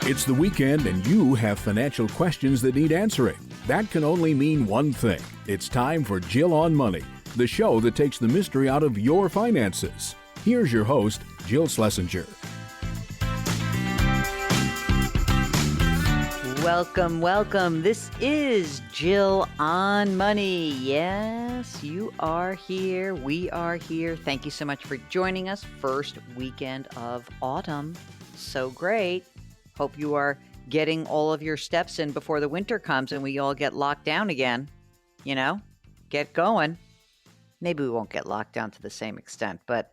It's the weekend and you have financial questions that need answering. That can only mean one thing. It's time for Jill on Money, the show that takes the mystery out of your finances. Here's your host, Jill Schlesinger. Welcome, welcome. This is Jill on Money. Yes, you are here. We are here. Thank you so much for joining us. First weekend of autumn. So great. Hope you are getting all of your steps in before the winter comes and we all get locked down again. You know, get going. Maybe we won't get locked down to the same extent, but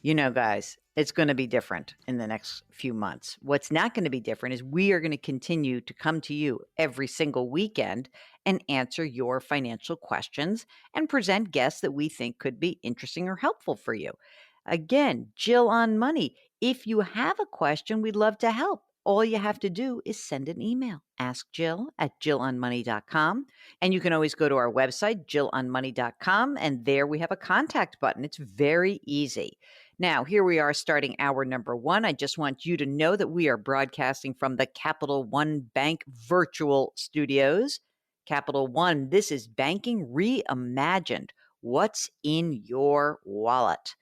you know, guys, it's going to be different in the next few months. What's not going to be different is we are going to continue to come to you every single weekend and answer your financial questions and present guests that we think could be interesting or helpful for you. Again, Jill on Money. If you have a question, we'd love to help. All you have to do is send an email. Ask Jill at jillonmoney.com. And you can always go to our website, jillonmoney.com, and there we have a contact button. It's very easy. Now, here we are starting hour number one. I just want you to know that we are broadcasting from the Capital One Bank virtual studios. Capital One, this is banking reimagined. What's in your wallet?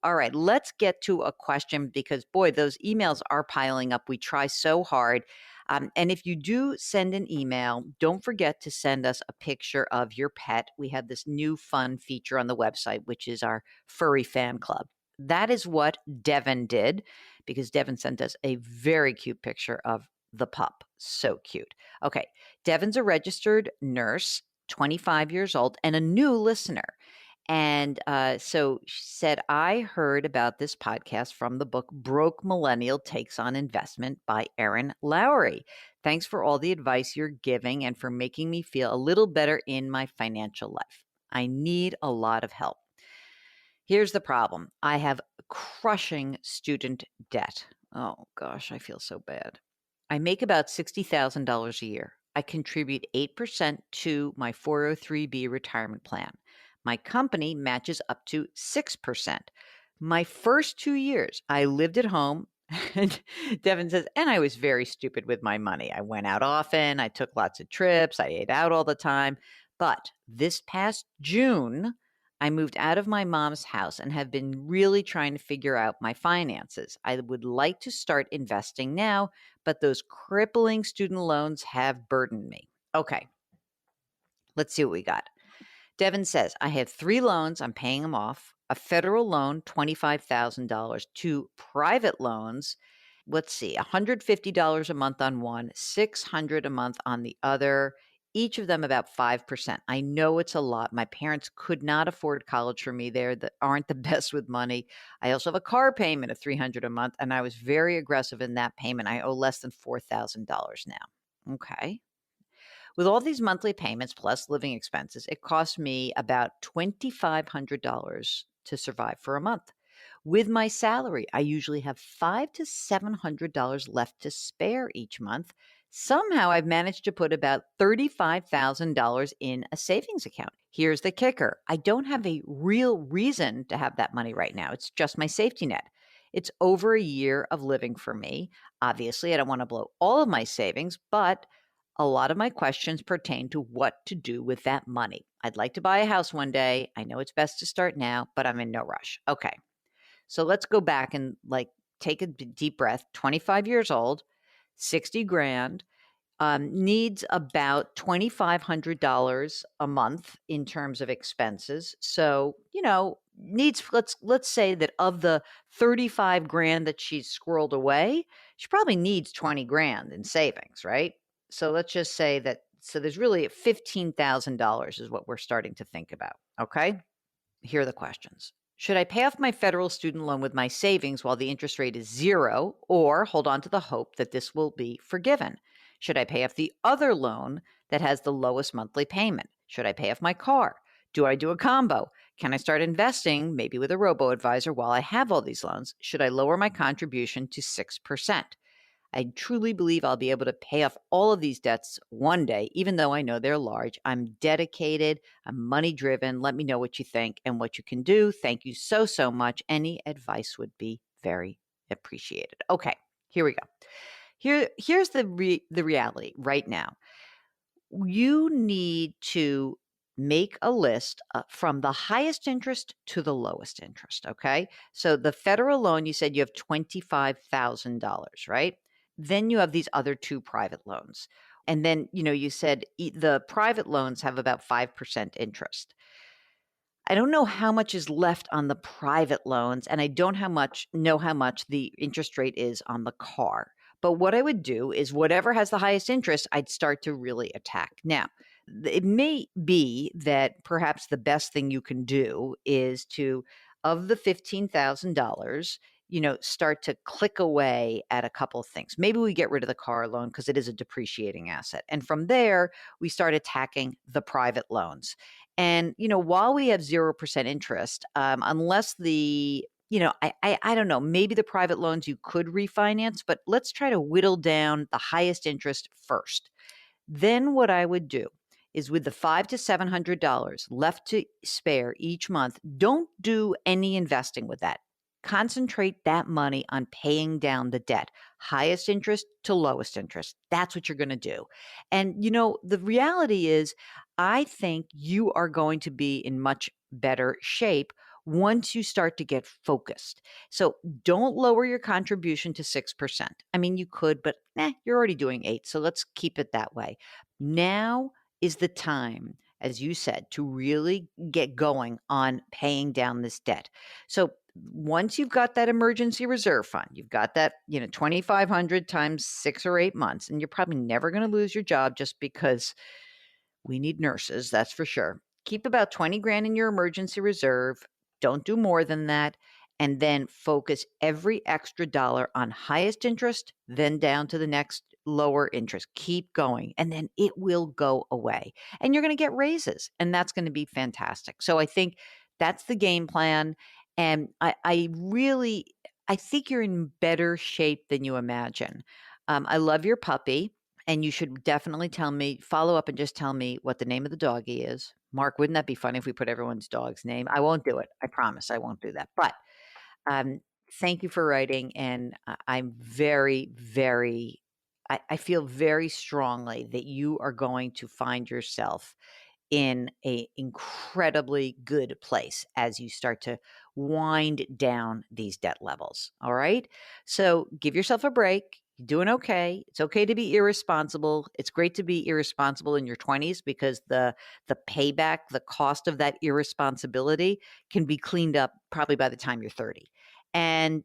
All right, let's get to a question because, boy, those emails are piling up. We try so hard. And if you do send an email, don't forget to send us a picture of your pet. We have this new fun feature on the website, which is our furry fan club. That is what Devin did because Devin sent us a very cute picture of the pup. So cute. Okay, Devin's a registered nurse, 25 years old, and a new listener. And so she said, I heard about this podcast from the book Broke Millennial Takes on Investment by Erin Lowry. Thanks for all the advice you're giving and for making me feel a little better in my financial life. I need a lot of help. Here's the problem. I have crushing student debt. Oh, gosh, I feel so bad. I make about $60,000 a year. I contribute 8% to my 403B retirement plan. My company matches up to 6%. My first 2 years, I lived at home. And Devin says, and I was very stupid with my money. I went out often. I took lots of trips. I ate out all the time. But this past June, I moved out of my mom's house and have been really trying to figure out my finances. I would like to start investing now, but those crippling student loans have burdened me. Okay, let's see what we got. Devin says, I have 3 loans. I'm paying them off. A federal loan, $25,000. 2 private loans. Let's see, $150 a month on one, $600 a month on the other. Each of them about 5%. I know it's a lot. My parents could not afford college for me. They aren't the best with money. I also have a car payment of $300 a month, and I was very aggressive in that payment. I owe less than $4,000 now. Okay. With all these monthly payments plus living expenses, it cost me about $2,500 to survive for a month. With my salary, I usually have $500 to $700 left to spare each month. Somehow I've managed to put about $35,000 in a savings account. Here's the kicker. I don't have a real reason to have that money right now. It's just my safety net. It's over a year of living for me. Obviously, I don't want to blow all of my savings, but a lot of my questions pertain to what to do with that money. I'd like to buy a house one day. I know it's best to start now, but I'm in no rush. Okay. So let's go back and take a deep breath. 25 years old, 60 grand, needs about $2,500 a month in terms of expenses. So, needs, let's say that of the 35 grand that she's squirreled away, she probably needs 20 grand in savings, right? So let's just say that, so there's really $15,000 is what we're starting to think about. Okay. Here are the questions. Should I pay off my federal student loan with my savings while the interest rate is 0 or hold on to the hope that this will be forgiven? Should I pay off the other loan that has the lowest monthly payment? Should I pay off my car? Do I do a combo? Can I start investing, maybe with a robo-advisor while I have all these loans? Should I lower my contribution to 6%? I truly believe I'll be able to pay off all of these debts one day, even though I know they're large. I'm dedicated. I'm money driven. Let me know what you think and what you can do. Thank you so, so much. Any advice would be very appreciated. Okay, here we go. Here's the reality right now. You need to make a list from the highest interest to the lowest interest. Okay. So the federal loan, you said you have $25,000, right? Then you have these other two private loans. And then, you said the private loans have about 5% interest. I don't know how much is left on the private loans, and I don't know how much the interest rate is on the car. But what I would do is whatever has the highest interest, I'd start to really attack. Now, it may be that perhaps the best thing you can do is to, of the $15,000, start to click away at a couple of things. Maybe we get rid of the car loan because it is a depreciating asset. And from there, we start attacking the private loans. And, while we have 0% interest, unless I don't know, maybe the private loans you could refinance, but let's try to whittle down the highest interest first. Then what I would do is with the $500 to $700 left to spare each month, don't do any investing with that. Concentrate that money on paying down the debt, highest interest to lowest interest. That's what you're going to do. And, the reality is, I think you are going to be in much better shape once you start to get focused. So don't lower your contribution to 6%. I mean, you could, but you're already doing 8. So let's keep it that way. Now is the time, as you said, to really get going on paying down this debt. So once you've got that emergency reserve fund, you've got that, 2,500 times 6 or 8 months, and you're probably never going to lose your job just because we need nurses, that's for sure. Keep about 20 grand in your emergency reserve. Don't do more than that. And then focus every extra dollar on highest interest, then down to the next lower interest. Keep going. And then it will go away. And you're going to get raises. And that's going to be fantastic. So I think that's the game plan. And I think you're in better shape than you imagine. I love your puppy. And you should definitely follow up and just tell me what the name of the doggy is. Mark, wouldn't that be funny if we put everyone's dog's name? I won't do it. I promise I won't do that. But thank you for writing. And I'm very, very, I feel very strongly that you are going to find yourself in a incredibly good place as you start to wind down these debt levels. All right. So give yourself a break. You're doing okay. It's okay to be irresponsible. It's great to be irresponsible in your 20s because the payback, the cost of that irresponsibility can be cleaned up probably by the time you're 30. And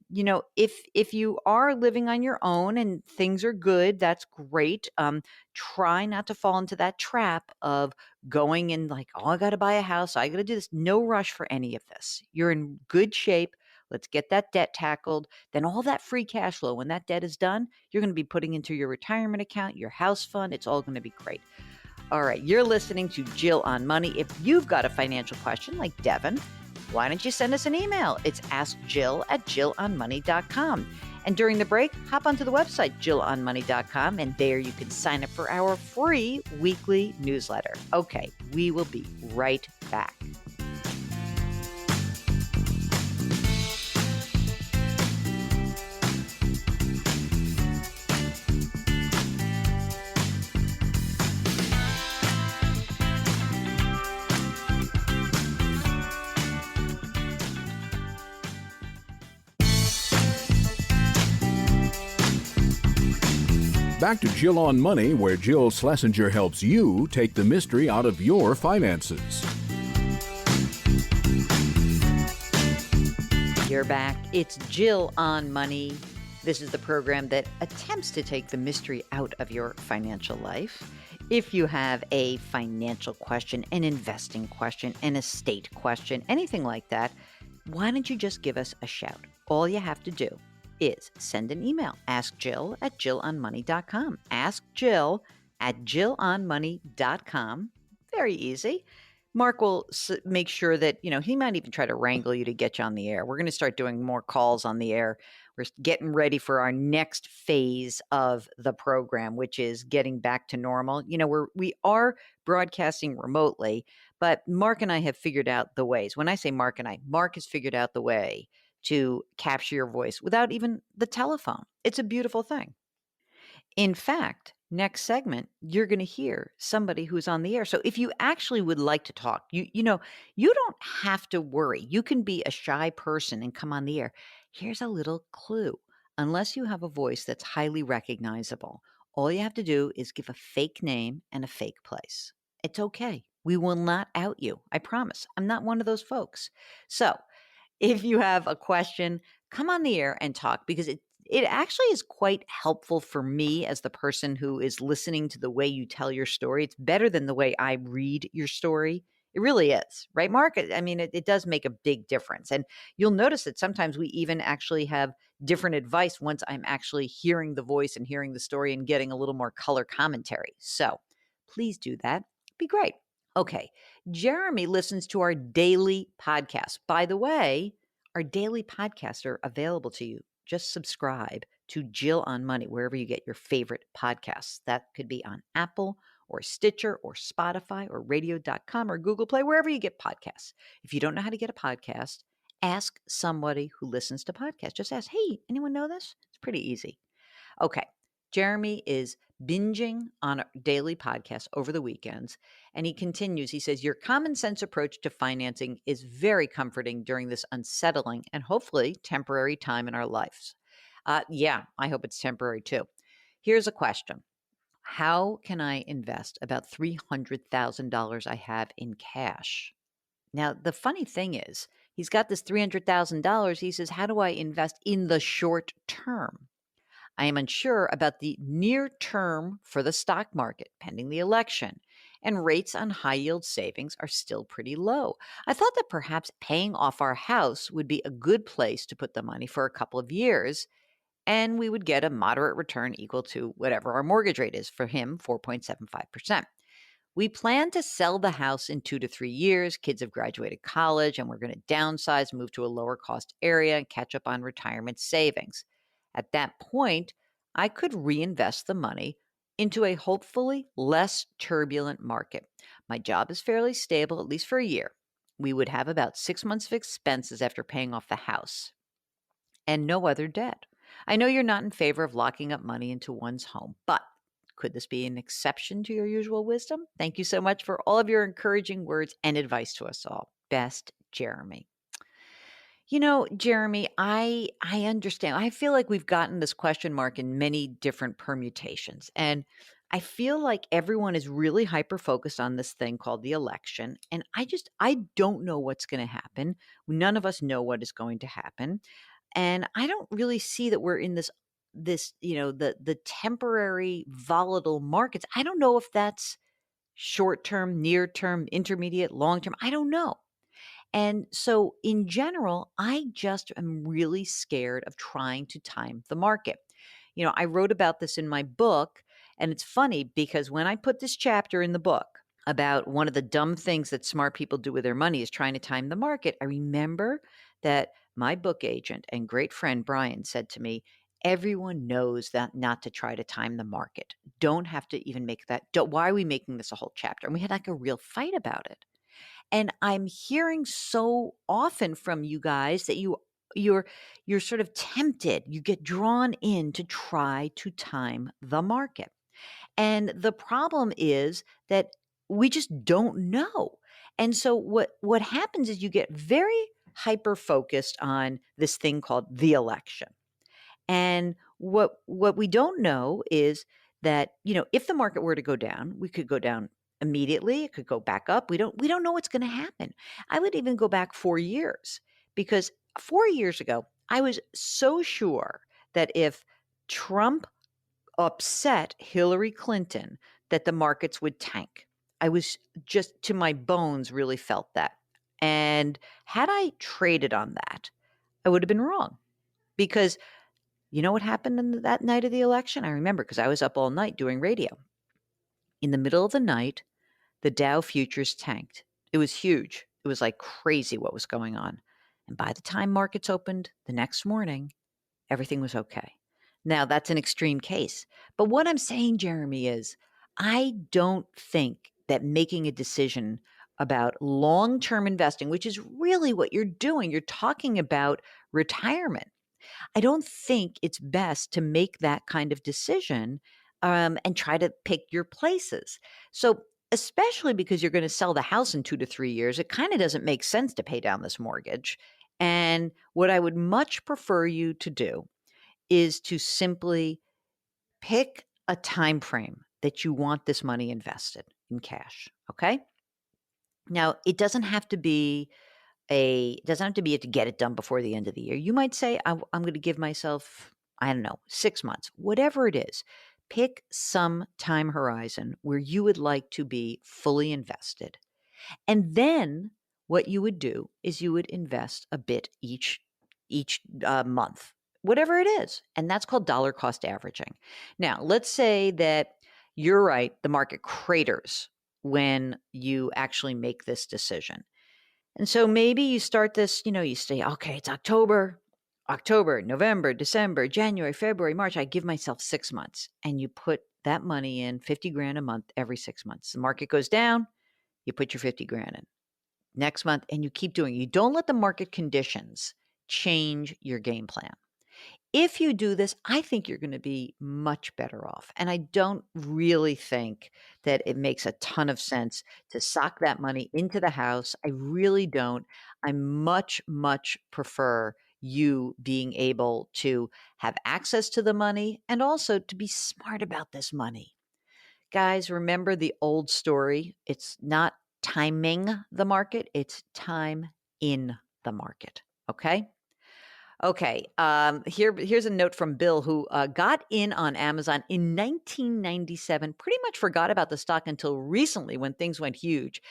if you are living on your own and things are good, that's great. Try not to fall into that trap of going in like, oh, I got to buy a house. I got to do this. No rush for any of this. You're in good shape. Let's get that debt tackled. Then all that free cash flow, when that debt is done, you're going to be putting into your retirement account, your house fund. It's all going to be great. All right. You're listening to Jill on Money. If you've got a financial question like Devin, why don't you send us an email? It's askjill@jillonmoney.com. And during the break, hop onto the website, jillonmoney.com, and there you can sign up for our free weekly newsletter. Okay, we will be right back. Back to Jill on Money, where Jill Schlesinger helps you take the mystery out of your finances. You're back. It's Jill on Money. This is the program that attempts to take the mystery out of your financial life. If you have a financial question, an investing question, an estate question, anything like that, why don't you just give us a shout? All you have to do is send an email. Ask Jill@jillonmoney.com. Ask Jill@jillonmoney.com. Very easy. Mark will make sure that, he might even try to wrangle you to get you on the air. We're going to start doing more calls on the air. We're getting ready for our next phase of the program, which is getting back to normal. We are broadcasting remotely, but Mark and I have figured out the ways. When I say Mark and I, Mark has figured out the way to capture your voice without even the telephone. It's a beautiful thing. In fact, next segment, you're going to hear somebody who's on the air. So if you actually would like to talk, you don't have to worry. You can be a shy person and come on the air. Here's a little clue. Unless you have a voice that's highly recognizable, all you have to do is give a fake name and a fake place. It's okay. We will not out you. I promise. I'm not one of those folks. So, if you have a question, come on the air and talk because it actually is quite helpful for me as the person who is listening to the way you tell your story. It's better than the way I read your story. It really is, right, Mark? I mean, it does make a big difference. And you'll notice that sometimes we even actually have different advice once I'm actually hearing the voice and hearing the story and getting a little more color commentary. So please do that. It'd be great. Okay. Jeremy listens to our daily podcast. By the way, our daily podcasts are available to you. Just subscribe to Jill on Money, wherever you get your favorite podcasts. That could be on Apple or Stitcher or Spotify or radio.com or Google Play, wherever you get podcasts. If you don't know how to get a podcast, ask somebody who listens to podcasts. Just ask, hey, anyone know this? It's pretty easy. Okay. Jeremy is binging on a daily podcast over the weekends. And he continues, he says, your common sense approach to financing is very comforting during this unsettling and hopefully temporary time in our lives. Yeah, I hope it's temporary too. Here's a question. How can I invest about $300,000 I have in cash? Now, the funny thing is, he's got this $300,000. He says, how do I invest in the short term? I am unsure about the near term for the stock market pending the election, and rates on high yield savings are still pretty low. I thought that perhaps paying off our house would be a good place to put the money for a couple of years, and we would get a moderate return equal to whatever our mortgage rate is for him, 4.75%. We plan to sell the house in 2 to 3 years. Kids have graduated college, and we're going to downsize, move to a lower cost area, and catch up on retirement savings. At that point, I could reinvest the money into a hopefully less turbulent market. My job is fairly stable, at least for a year. We would have about 6 months of expenses after paying off the house and no other debt. I know you're not in favor of locking up money into one's home, but could this be an exception to your usual wisdom? Thank you so much for all of your encouraging words and advice to us all. Best, Jeremy. Jeremy, I understand. I feel like we've gotten this question mark in many different permutations. And I feel like everyone is really hyper focused on this thing called the election. And I don't know what's going to happen. None of us know what is going to happen. And I don't really see that we're in this, the temporary volatile markets. I don't know if that's short term, near term, intermediate, long term. I don't know. And so, in general, I just am really scared of trying to time the market. I wrote about this in my book, and it's funny because when I put this chapter in the book about one of the dumb things that smart people do with their money is trying to time the market, I remember that my book agent and great friend Brian said to me, everyone knows that not to try to time the market. Don't have to even make that. Why are we making this a whole chapter? And we had like a real fight about it. And I'm hearing so often from you guys that you're sort of tempted, you get drawn in to try to time the market. And the problem is that we just don't know. And so what happens is you get very hyper focused on this thing called the election. And what we don't know is that, if the market were to go down, we could go down immediately. It could go back up. We don't know what's going to happen. I would even go back 4 years because 4 years ago, I was so sure that if Trump upset Hillary Clinton, that the markets would tank. I was just to my bones really felt that. And had I traded on that, I would have been wrong because you know what happened in that night of the election? I remember because I was up all night doing radio. In the middle of the night, the Dow futures tanked. It was huge. It was like crazy what was going on. And by the time markets opened the next morning, everything was okay. Now, that's an extreme case. But what I'm saying, Jeremy, is I don't think that making a decision about long-term investing, which is really what you're doing, you're talking about retirement. I don't think it's best to make that kind of decision and try to pick your places. So, especially because you're going to sell the house in 2 to 3 years, it kind of doesn't make sense to pay down this mortgage. And what I would much prefer you to do is to simply pick a time frame that you want this money invested in cash. Okay. Now, it doesn't have to be to get it done before the end of the year. You might say, I'm going to give myself, I don't know, 6 months, whatever it is. Pick some time horizon where you would like to be fully invested. And then what you would do is you would invest a bit each month, whatever it is. And that's called dollar cost averaging. Now, let's say that you're right, the market craters when you actually make this decision. And so maybe you start this, you say, okay, it's October, November, December, January, February, March. I give myself 6 months, and you put that money in 50 grand a month every 6 months. The market goes down, you put your 50 grand in next month, and you keep doing it. You don't let the market conditions change your game plan. If you do this, I think you're going to be much better off. And I don't really think that it makes a ton of sense to sock that money into the house. I really don't. I much, much prefer you being able to have access to the money and also to be smart about this money. Guys, remember the old story. It's not timing the market, it's time in the market. Okay. Okay. Here's a note from Bill, who got in on Amazon in 1997, pretty much forgot about the stock until recently when things went huge.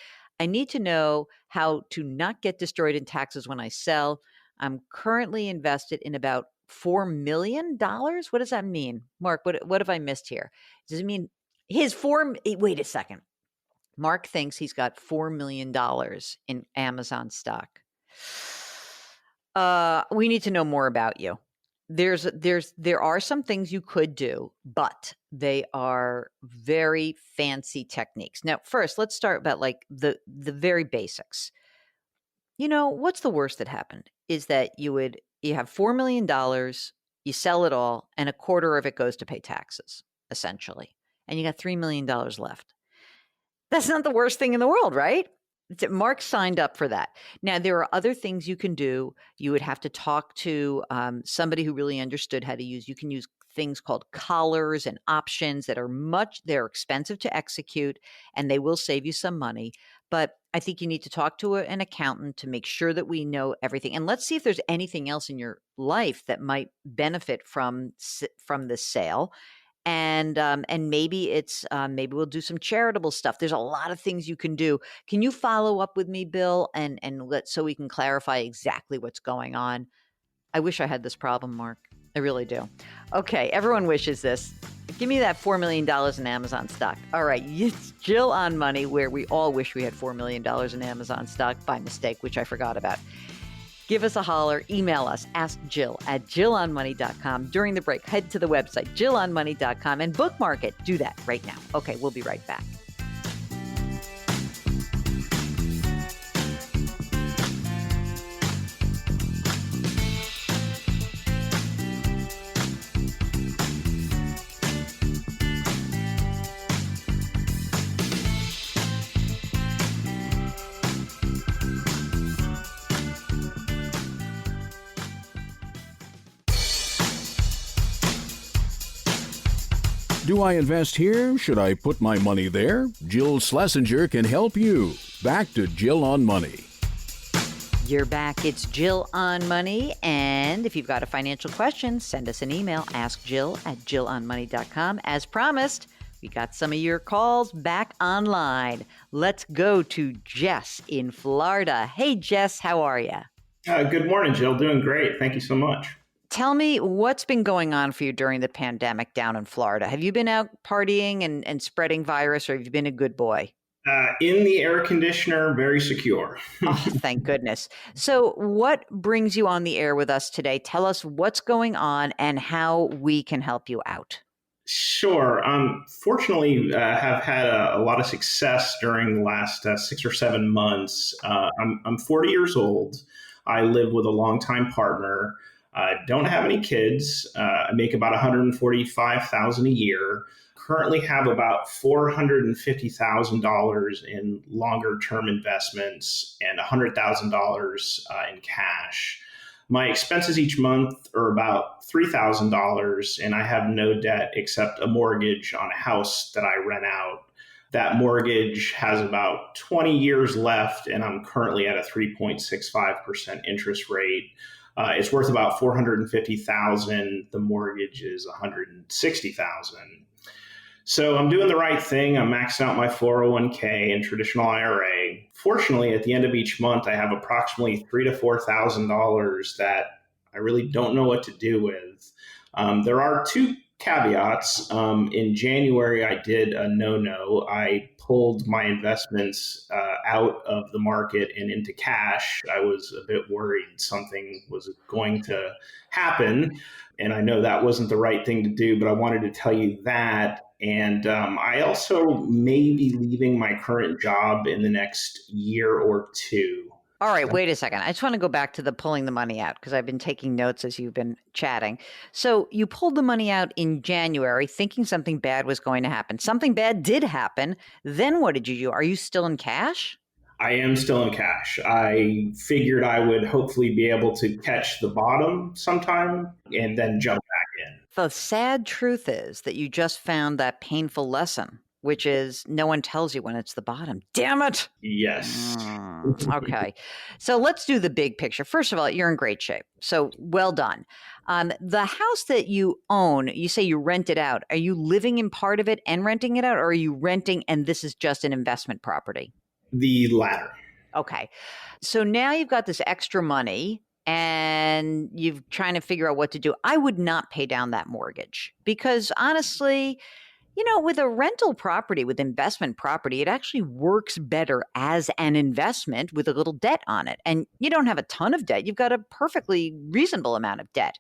I need to know how to not get destroyed in taxes when I sell. I'm currently invested in about $4 million. What does that mean? Mark, what have I missed here? Does it mean wait a second. Mark thinks he's got $4 million in Amazon stock. We need to know more about you. There are some things you could do, but they are very fancy techniques. Now, first, let's start about like the very basics. What's the worst that happened is that you have $4 million, you sell it all, and a quarter of it goes to pay taxes, essentially. And you got $3 million left. That's not the worst thing in the world, right? Mark signed up for that. Now, there are other things you can do. You would have to talk to somebody who really understood how to use. You can use things called collars and options that they're expensive to execute, and they will save you some money. But I think you need to talk to an accountant to make sure that we know everything. And let's see if there's anything else in your life that might benefit from this sale. And maybe maybe we'll do some charitable stuff. There's a lot of things you can do. Can you follow up with me, Bill, and so we can clarify exactly what's going on? I wish I had this problem, Mark. I really do. Okay, everyone wishes this. Give me that $4 million in Amazon stock. All right, it's Jill on Money, where we all wish we had $4 million in Amazon stock by mistake, which I forgot about. Give us a holler, email us, ask Jill at jillonmoney.com. During the break, head to the website, jillonmoney.com, and bookmark it. Do that right now. Okay, we'll be right back. Do I invest here? Should I put my money there? Jill Schlesinger can help you. Back to Jill on Money. You're back. It's Jill on Money. And if you've got a financial question, send us an email. Ask Jill at jillonmoney.com. As promised, we got some of your calls back online. Let's go to Jess in Florida. Hey, Jess, how are you? Good morning, Jill. Doing great. Thank you so much. Tell me what's been going on for you during the pandemic down in Florida. Have you been out partying and spreading virus, or have you been a good boy? In the air conditioner, very secure. Oh, thank goodness. So what brings you on the air with us today? Tell us what's going on and how we can help you out. Sure. Fortunately, have had a lot of success during the last 6 or 7 months. I'm 40 years old. I live with a longtime partner. Don't have any kids. I make about $145,000 a year. Currently have about $450,000 in longer term investments and $100,000 in cash. My expenses each month are about $3,000, and I have no debt except a mortgage on a house that I rent out. That mortgage has about 20 years left, and I'm currently at a 3.65% interest rate. It's worth about $450,000. The mortgage is $160,000. So I'm doing the right thing. I'm maxing out my 401k and traditional IRA. Fortunately, at the end of each month, I have approximately $3,000 to $4,000 that I really don't know what to do with. There are two caveats. In January, I did a no-no. I pulled my investments out of the market and into cash. I was a bit worried something was going to happen. And I know that wasn't the right thing to do, but I wanted to tell you that. And I also may be leaving my current job in the next year or two. All right, wait a second. I just want to go back to the pulling the money out because I've been taking notes as you've been chatting. So you pulled the money out in January thinking something bad was going to happen. Something bad did happen. Then what did you do? Are you still in cash? I am still in cash. I figured I would hopefully be able to catch the bottom sometime and then jump back in. The sad truth is that you just found that painful lesson, which is no one tells you when it's the bottom. Damn it. Yes. Okay. So let's do the big picture. First of all, you're in great shape. So well done. The house that you own, you say you rent it out. Are you living in part of it and renting it out, or are you renting and this is just an investment property? The latter. Okay. So now you've got this extra money and you're trying to figure out what to do. I would not pay down that mortgage because honestly, with a rental property, with investment property, it actually works better as an investment with a little debt on it. And you don't have a ton of debt. You've got a perfectly reasonable amount of debt.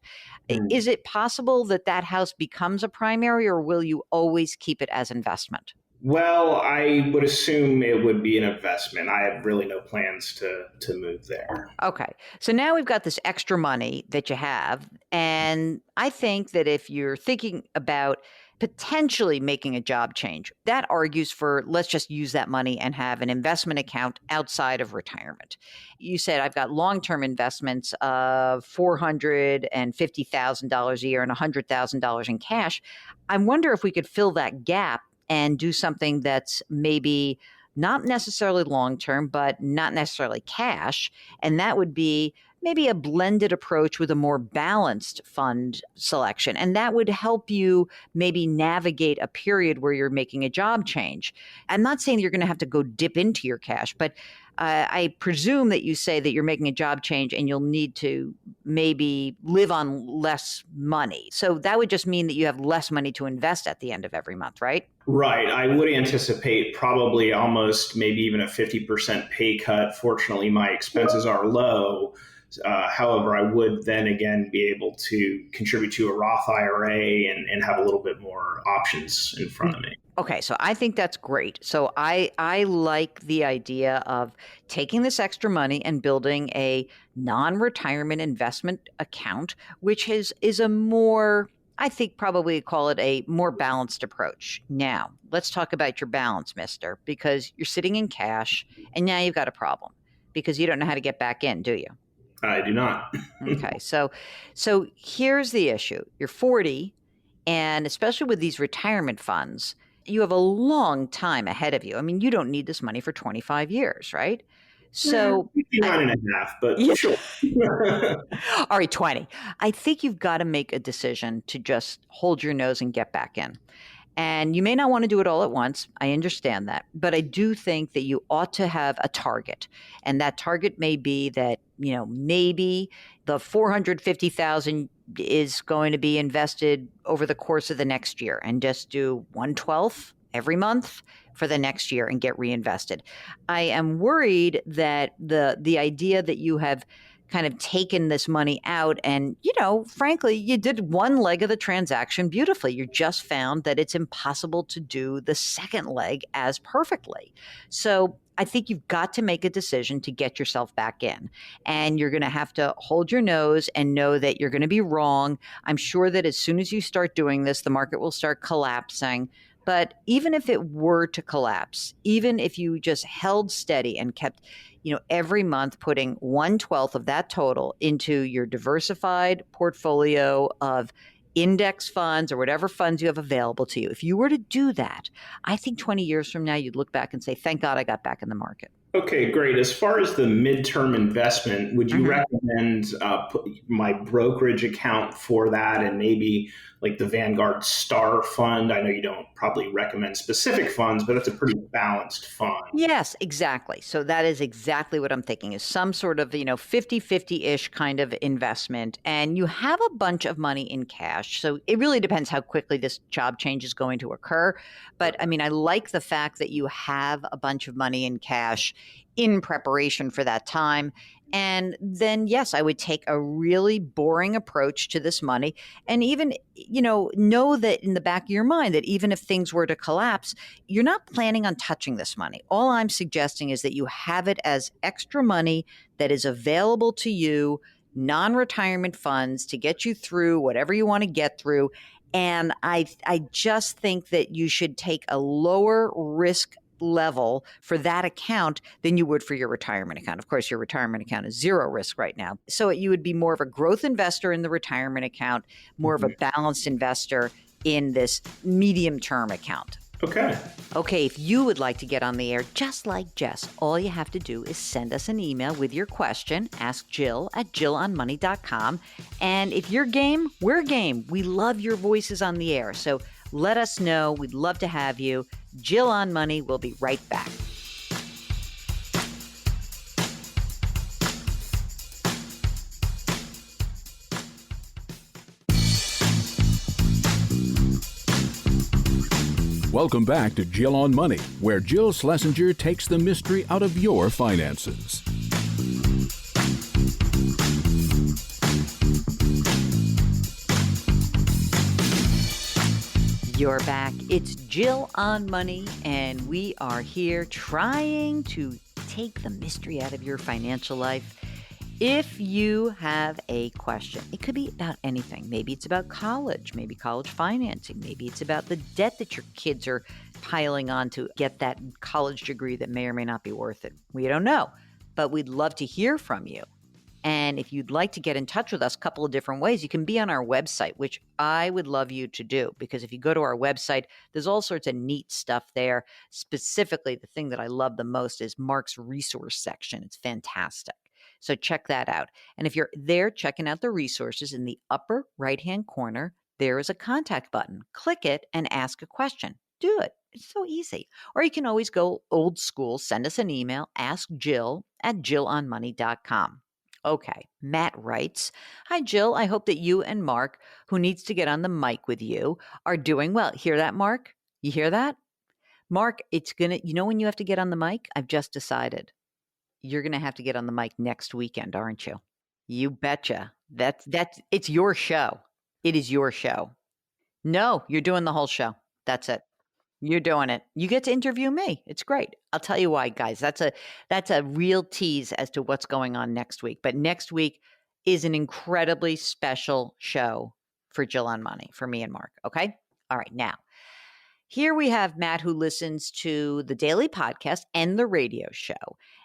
Is it possible that that house becomes a primary, or will you always keep it as investment? Well, I would assume it would be an investment. I have really no plans to move there. Okay. So now we've got this extra money that you have. And I think that if you're thinking about potentially making a job change, that argues for let's just use that money and have an investment account outside of retirement. You said I've got long-term investments of $450,000 a year and $100,000 in cash. I wonder if we could fill that gap and do something that's maybe not necessarily long-term, but not necessarily cash. And that would be maybe a blended approach with a more balanced fund selection. And that would help you maybe navigate a period where you're making a job change. I'm not saying you're going to have to go dip into your cash, but I presume that you say that you're making a job change and you'll need to maybe live on less money. So that would just mean that you have less money to invest at the end of every month, right? Right. I would anticipate probably almost maybe even a 50% pay cut. Fortunately, my expenses are low. However, I would then again be able to contribute to a Roth IRA and have a little bit more options in front of me. Okay, so I think that's great. So I like the idea of taking this extra money and building a non-retirement investment account, which is a more, I think probably call it a more balanced approach. Now, let's talk about your balance, mister, because you're sitting in cash and now you've got a problem because you don't know how to get back in, do you? I do not. Okay, so here's the issue. You're 40, and especially with these retirement funds, you have a long time ahead of you. I mean, you don't need this money for 25 years, right? So 59 and a half, but sure. All right, 20. I think you've got to make a decision to just hold your nose and get back in. And you may not want to do it all at once. I understand that. But I do think that you ought to have a target. And that target may be that, maybe the $450,000 is going to be invested over the course of the next year and just do 1/12 every month for the next year and get reinvested. I am worried that the idea that you have kind of taken this money out and, frankly, you did one leg of the transaction beautifully. You just found that it's impossible to do the second leg as perfectly. So I think you've got to make a decision to get yourself back in, and you're going to have to hold your nose and know that you're going to be wrong. I'm sure that as soon as you start doing this, the market will start collapsing. But even if it were to collapse, even if you just held steady and kept, every month putting 1/12 of that total into your diversified portfolio of index funds or whatever funds you have available to you, if you were to do that, I think 20 years from now, you'd look back and say, thank God I got back in the market. Okay, great. As far as the midterm investment, would you recommend my brokerage account for that and maybe like the Vanguard Star Fund? I know you don't probably recommend specific funds, but it's a pretty balanced fund. Yes, exactly. So that is exactly what I'm thinking is some sort of, 50-50-ish kind of investment. And you have a bunch of money in cash. So it really depends how quickly this job change is going to occur. But I mean, I like the fact that you have a bunch of money in cash in preparation for that time. And then, yes, I would take a really boring approach to this money. And even, know that in the back of your mind that even if things were to collapse, you're not planning on touching this money. All I'm suggesting is that you have it as extra money that is available to you, non-retirement funds to get you through whatever you want to get through. And I just think that you should take a lower risk level for that account than you would for your retirement account. Of course, your retirement account is zero risk right now. So you would be more of a growth investor in the retirement account, more of a balanced investor in this medium-term account. Okay, if you would like to get on the air just like Jess, all you have to do is send us an email with your question, ask Jill at jillonmoney.com. And if you're game, we're game. We love your voices on the air. So let us know. We'd love to have you. Jill on Money will be right back. Welcome back to Jill on Money, where Jill Schlesinger takes the mystery out of your finances. You're back. It's Jill on Money, and we are here trying to take the mystery out of your financial life. If you have a question, it could be about anything. Maybe it's about college, maybe college financing, maybe it's about the debt that your kids are piling on to get that college degree that may or may not be worth it. We don't know, but we'd love to hear from you. And if you'd like to get in touch with us, a couple of different ways. You can be on our website, which I would love you to do, because if you go to our website, there's all sorts of neat stuff there. Specifically, the thing that I love the most is Mark's resource section. It's fantastic. So check that out. And if you're there checking out the resources, in the upper right-hand corner, there is a contact button. Click it and ask a question. Do it. It's so easy. Or you can always go old school, send us an email, ask Jill at jillonmoney.com. Okay, Matt writes, "Hi, Jill. I hope that you and Mark, who needs to get on the mic with you, are doing well." Hear that, Mark? You hear that? Mark, it's going to, when you have to get on the mic? I've just decided. You're going to have to get on the mic next weekend, aren't you? You betcha. It's your show. It is your show. No, you're doing the whole show. That's it. You're doing it. You get to interview me. It's great. I'll tell you why, guys. That's a real tease as to what's going on next week. But next week is an incredibly special show for Jill on Money, for me and Mark. Okay? All right. Now, here we have Matt, who listens to the daily podcast and the radio show.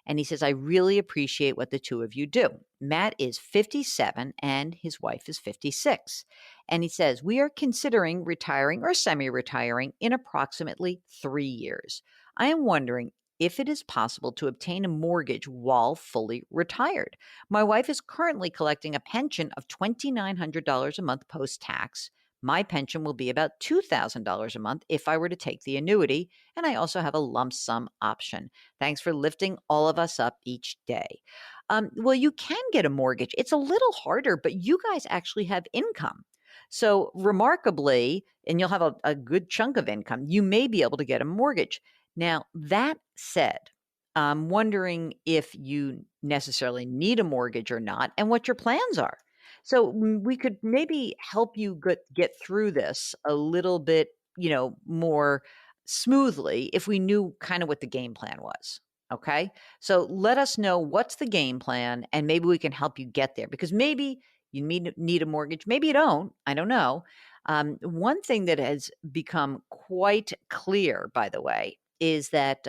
And he says, "I really appreciate what the two of you do." Matt is 57 and his wife is 56. And he says, "We are considering retiring or semi-retiring in approximately 3 years. I am wondering if it is possible to obtain a mortgage while fully retired. My wife is currently collecting a pension of $2,900 a month post-tax. My pension will be about $2,000 a month if I were to take the annuity, and I also have a lump sum option. Thanks for lifting all of us up each day." Well, you can get a mortgage. It's a little harder, but you guys actually have income. So remarkably, and you'll have a good chunk of income, you may be able to get a mortgage. Now, that said, I'm wondering if you necessarily need a mortgage or not and what your plans are. So we could maybe help you get through this a little bit, more smoothly if we knew kind of what the game plan was. Okay. So let us know what's the game plan and maybe we can help you get there because maybe you need a mortgage. Maybe you don't. I don't know. One thing that has become quite clear, by the way, is that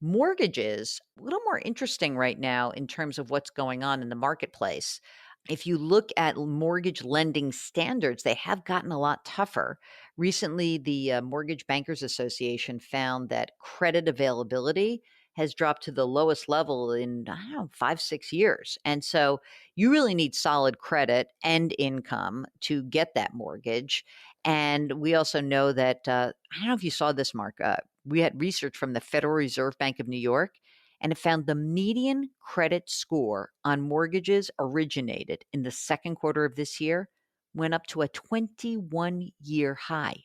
mortgages a little more interesting right now in terms of what's going on in the marketplace. If you look at mortgage lending standards, they have gotten a lot tougher. Recently, the Mortgage Bankers Association found that credit availability has dropped to the lowest level in, I don't know, 5, 6 years. And so you really need solid credit and income to get that mortgage. And we also know that, I don't know if you saw this, Mark, we had research from the Federal Reserve Bank of New York and it found the median credit score on mortgages originated in the second quarter of this year went up to a 21-year high.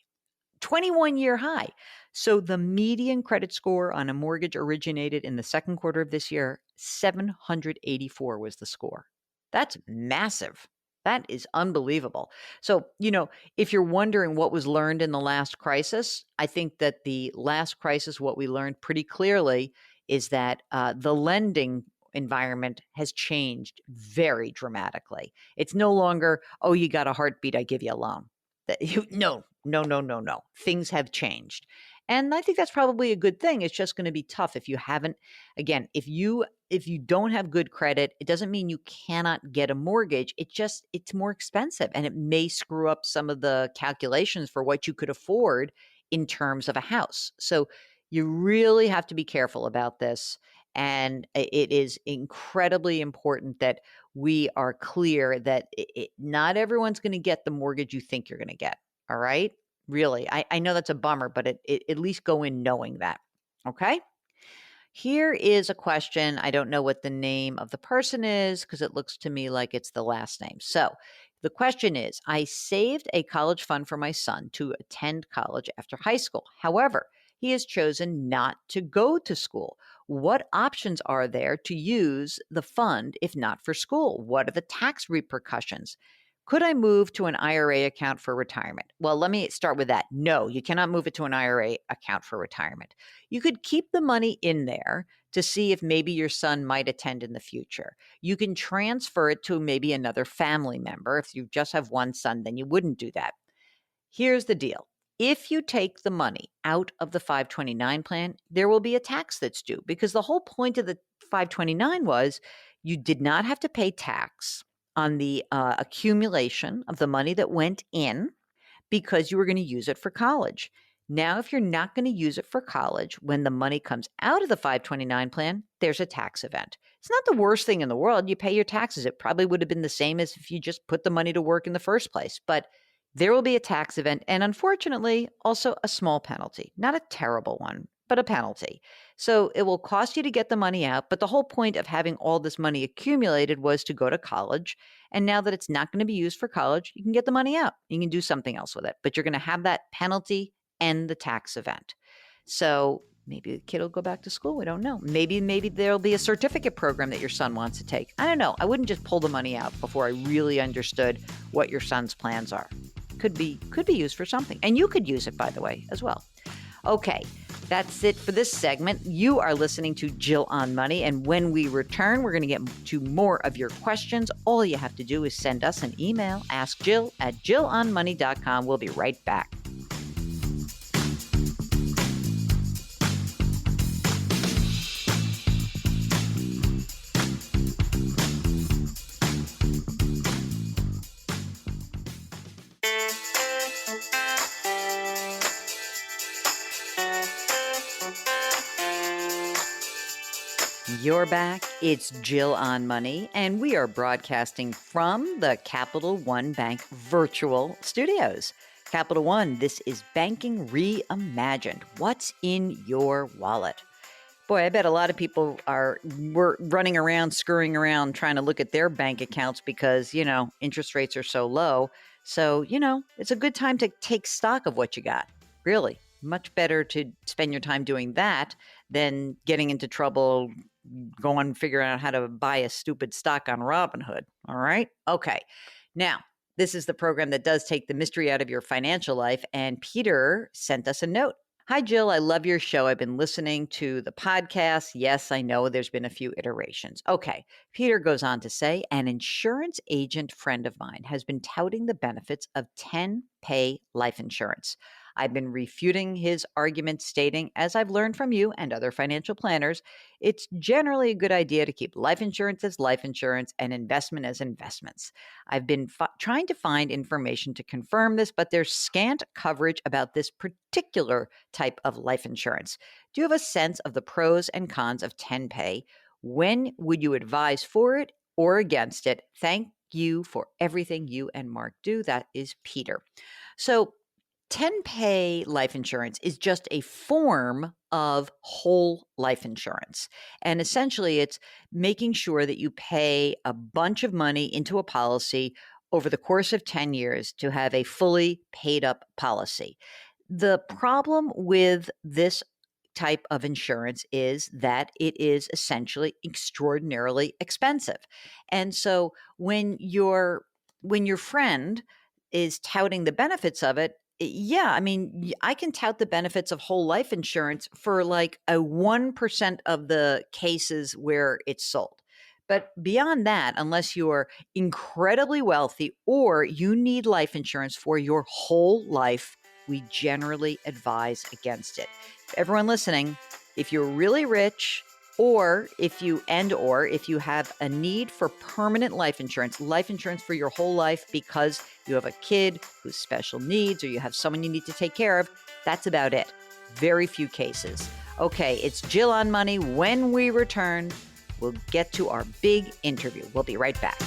21-year high. So the median credit score on a mortgage originated in the second quarter of this year, 784 was the score. That's massive. That is unbelievable. So, if you're wondering what was learned in the last crisis, I think that the last crisis, what we learned pretty clearly is that the lending environment has changed very dramatically. It's no longer, oh, you got a heartbeat, I give you a loan. No, no, no, no, no. Things have changed. And I think that's probably a good thing. It's just going to be tough if you haven't, again, if you don't have good credit, it doesn't mean you cannot get a mortgage. It's more expensive and it may screw up some of the calculations for what you could afford in terms of a house. So you really have to be careful about this. And it is incredibly important that we are clear that not everyone's going to get the mortgage you think you're going to get. All right. Really. I know that's a bummer, but at least go in knowing that. Okay. Here is a question. I don't know what the name of the person is because it looks to me like it's the last name. So the question is, I saved a college fund for my son to attend college after high school. However, he has chosen not to go to school. What options are there to use the fund if not for school? What are the tax repercussions? Could I move to an IRA account for retirement? Well, let me start with that. No, you cannot move it to an IRA account for retirement. You could keep the money in there to see if maybe your son might attend in the future. You can transfer it to maybe another family member. If you just have one son, then you wouldn't do that. Here's the deal. If you take the money out of the 529 plan, there will be a tax that's due because the whole point of the 529 was you did not have to pay tax on the accumulation of the money that went in because you were going to use it for college. Now, if you're not going to use it for college, when the money comes out of the 529 plan, there's a tax event. It's not the worst thing in the world. You pay your taxes. It probably would have been the same as if you just put the money to work in the first place. But there will be a tax event and unfortunately, also a small penalty. Not a terrible one, but a penalty. So it will cost you to get the money out. But the whole point of having all this money accumulated was to go to college. And now that it's not going to be used for college, you can get the money out. You can do something else with it. But you're going to have that penalty and the tax event. So maybe the kid will go back to school. We don't know. Maybe there'll be a certificate program that your son wants to take. I don't know. I wouldn't just pull the money out before I really understood what your son's plans are. Could be used for something. And you could use it, by the way, as well. Okay, that's it for this segment. You are listening to Jill on Money. And when we return, we're going to get to more of your questions. All you have to do is send us an email, askjill@jillonmoney.com. We'll be right back. You're back. It's Jill on Money, and we are broadcasting from the Capital One Bank virtual studios. Capital One, this is Banking Reimagined. What's in your wallet? Boy, I bet a lot of people were running around, scurrying around, trying to look at their bank accounts because, interest rates are so low. So, it's a good time to take stock of what you got. Really, Much better to spend your time doing that than getting into trouble, going figuring out how to buy a stupid stock on Robinhood. All right. Okay. Now, this is the program that does take the mystery out of your financial life. And Peter sent us a note. Hi, Jill. I love your show. I've been listening to the podcast. Yes, I know there's been a few iterations. Okay. Peter goes on to say, an insurance agent friend of mine has been touting the benefits of 10-pay life insurance. I've been refuting his argument, stating, as I've learned from you and other financial planners, it's generally a good idea to keep life insurance as life insurance and investment as investments. I've been trying to find information to confirm this, but there's scant coverage about this particular type of life insurance. Do you have a sense of the pros and cons of 10-pay? When would you advise for it or against it? Thank you for everything you and Mark do. That is Peter. So 10-pay life insurance is just a form of whole life insurance. And essentially, it's making sure that you pay a bunch of money into a policy over the course of 10 years to have a fully paid up policy. The problem with this type of insurance is that it is essentially extraordinarily expensive. And so when your friend is touting the benefits of it, yeah, I mean, I can tout the benefits of whole life insurance for like a 1% of the cases where it's sold. But beyond that, unless you're incredibly wealthy or you need life insurance for your whole life, we generally advise against it. Everyone listening, if you're really rich, or if you have a need for permanent life insurance for your whole life because you have a kid who's special needs or you have someone you need to take care of, that's about it. Very few cases. Okay, it's Jill on Money. When we return, we'll get to our big interview. We'll be right back.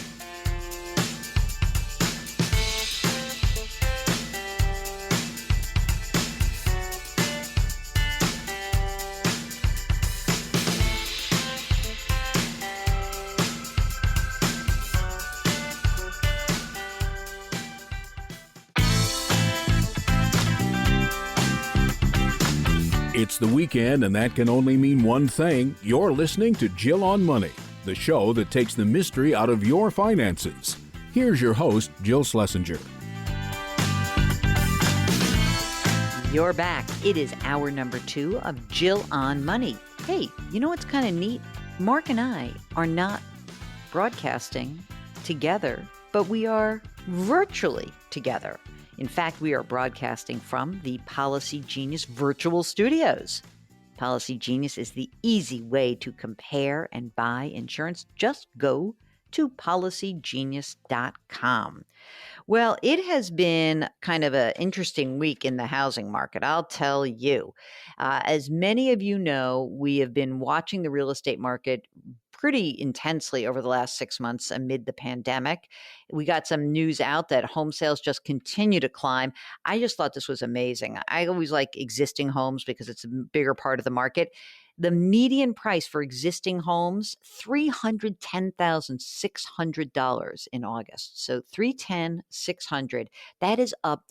It's the weekend, and that can only mean one thing. You're listening to Jill on Money, the show that takes the mystery out of your finances. Here's your host, Jill Schlesinger. You're back. It is hour number 2 of Jill on Money. Hey, you know what's kind of neat? Mark and I are not broadcasting together, but we are virtually together. In fact, we are broadcasting from the Policy Genius virtual studios. Policy Genius is the easy way to compare and buy insurance. Just go to policygenius.com. Well, it has been kind of an interesting week in the housing market, I'll tell you. As many of you know, we have been watching the real estate market pretty intensely over the last 6 months amid the pandemic. We got some news out that home sales just continue to climb. I just thought this was amazing. I always like existing homes because it's a bigger part of the market. The median price for existing homes, $310,600 in August. So $310,600. That is up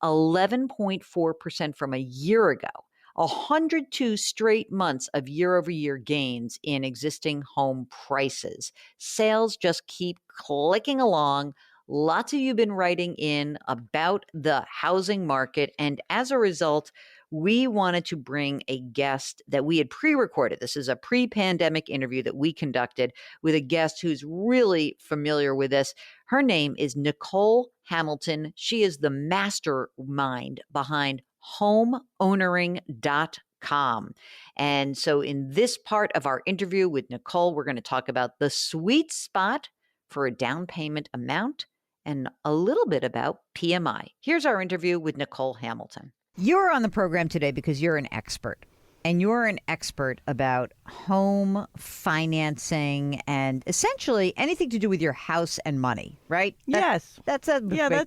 11.4% from a year ago. 102 straight months of year-over-year gains in existing home prices. Sales just keep clicking along. Lots of you have been writing in about the housing market, and as a result, we wanted to bring a guest that we had pre-recorded. This is a pre-pandemic interview that we conducted with a guest who's really familiar with this. Her name is Nicole Hamilton. She is the mastermind behind homeownering.com. And so in this part of our interview with Nicole, we're going to talk about the sweet spot for a down payment amount and a little bit about PMI. Here's our interview with Nicole Hamilton. You're on the program today because you're an expert. And you're an expert about home financing and essentially anything to do with your house and money, right? Yes. That's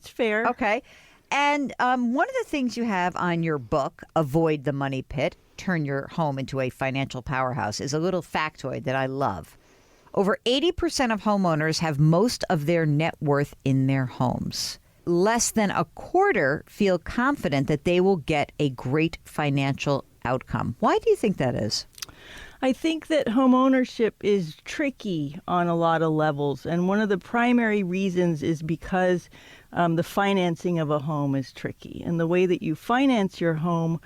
fair. Okay. And one of the things you have on your book, Avoid the Money Pit, Turn Your Home into a Financial Powerhouse, is a little factoid that I love. Over 80% of homeowners have most of their net worth in their homes. less than a quarter feel confident that they will get a great financial outcome. Why do you think that is? I think that homeownership is tricky on a lot of levels. And one of the primary reasons is because the financing of a home is tricky. And the way that you finance your home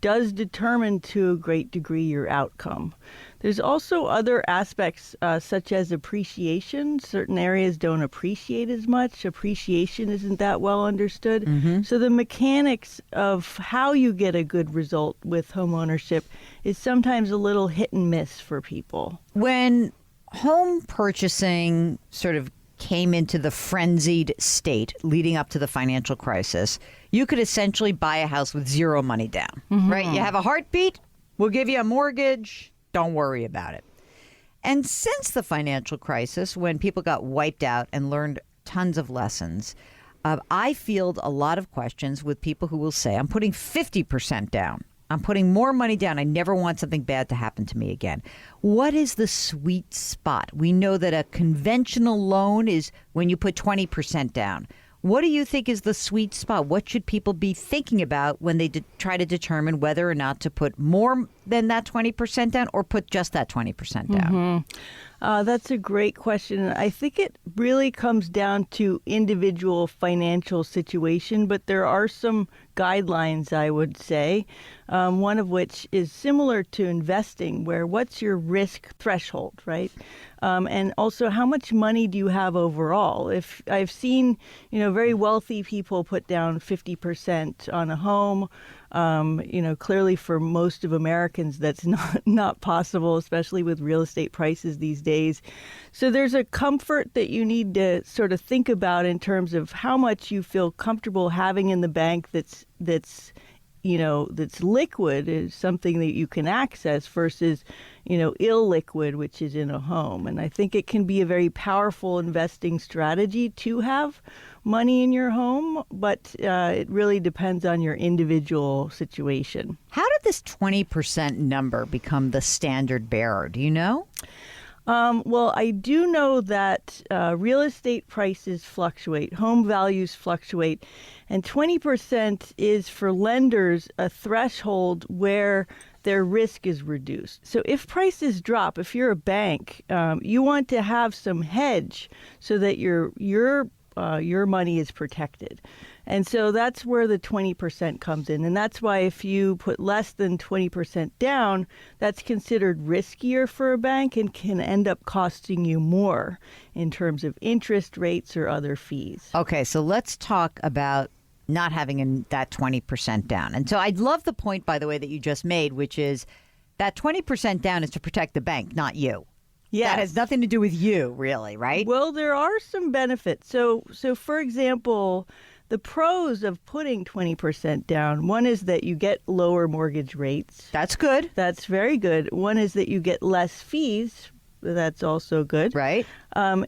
does determine to a great degree your outcome. There's also other aspects such as appreciation. Certain areas don't appreciate as much. Appreciation isn't that well understood. Mm-hmm. So the mechanics of how you get a good result with homeownership is sometimes a little hit and miss for people. When home purchasing sort of came into the frenzied state leading up to the financial crisis, you could essentially buy a house with zero money down, right? You have a heartbeat, we'll give you a mortgage, don't worry about it. And since the financial crisis, when people got wiped out and learned tons of lessons, I field a lot of questions with people who will say, I'm putting 50% down. I'm putting more money down. I never want something bad to happen to me again. What is the sweet spot? We know that a conventional loan is when you put 20% down. What do you think is the sweet spot? What should people be thinking about when they try to determine whether or not to put more than that 20% down or put just that 20% down? That's a great question. I think it really comes down to individual financial situation, but there are some guidelines, I would say, one of which is similar to investing, where what's your risk threshold, right? And also, how much money do you have overall? If I've seen, very wealthy people put down 50% on a home, clearly for most of Americans, that's not possible, especially with real estate prices these days. So there's a comfort that you need to sort of think about in terms of how much you feel comfortable having in the bank that's liquid, is something that you can access, versus, illiquid, which is in a home. And I think it can be a very powerful investing strategy to have money in your home, but it really depends on your individual situation. How did this 20% number become the standard bearer? Do you know? Well, I do know that real estate prices fluctuate, home values fluctuate, and 20% is for lenders a threshold where their risk is reduced. So if prices drop, if you're a bank, you want to have some hedge so that your money is protected. And so that's where the 20% comes in. And that's why if you put less than 20% down, that's considered riskier for a bank and can end up costing you more in terms of interest rates or other fees. Okay, so let's talk about not having that 20% down. And so I love the point, by the way, that you just made, which is that 20% down is to protect the bank, not you. Yes. That has nothing to do with you, really, right? Well, there are some benefits. So for example, the pros of putting 20% down, one is that you get lower mortgage rates. That's good. That's very good. One is that you get less fees. That's also good. Right.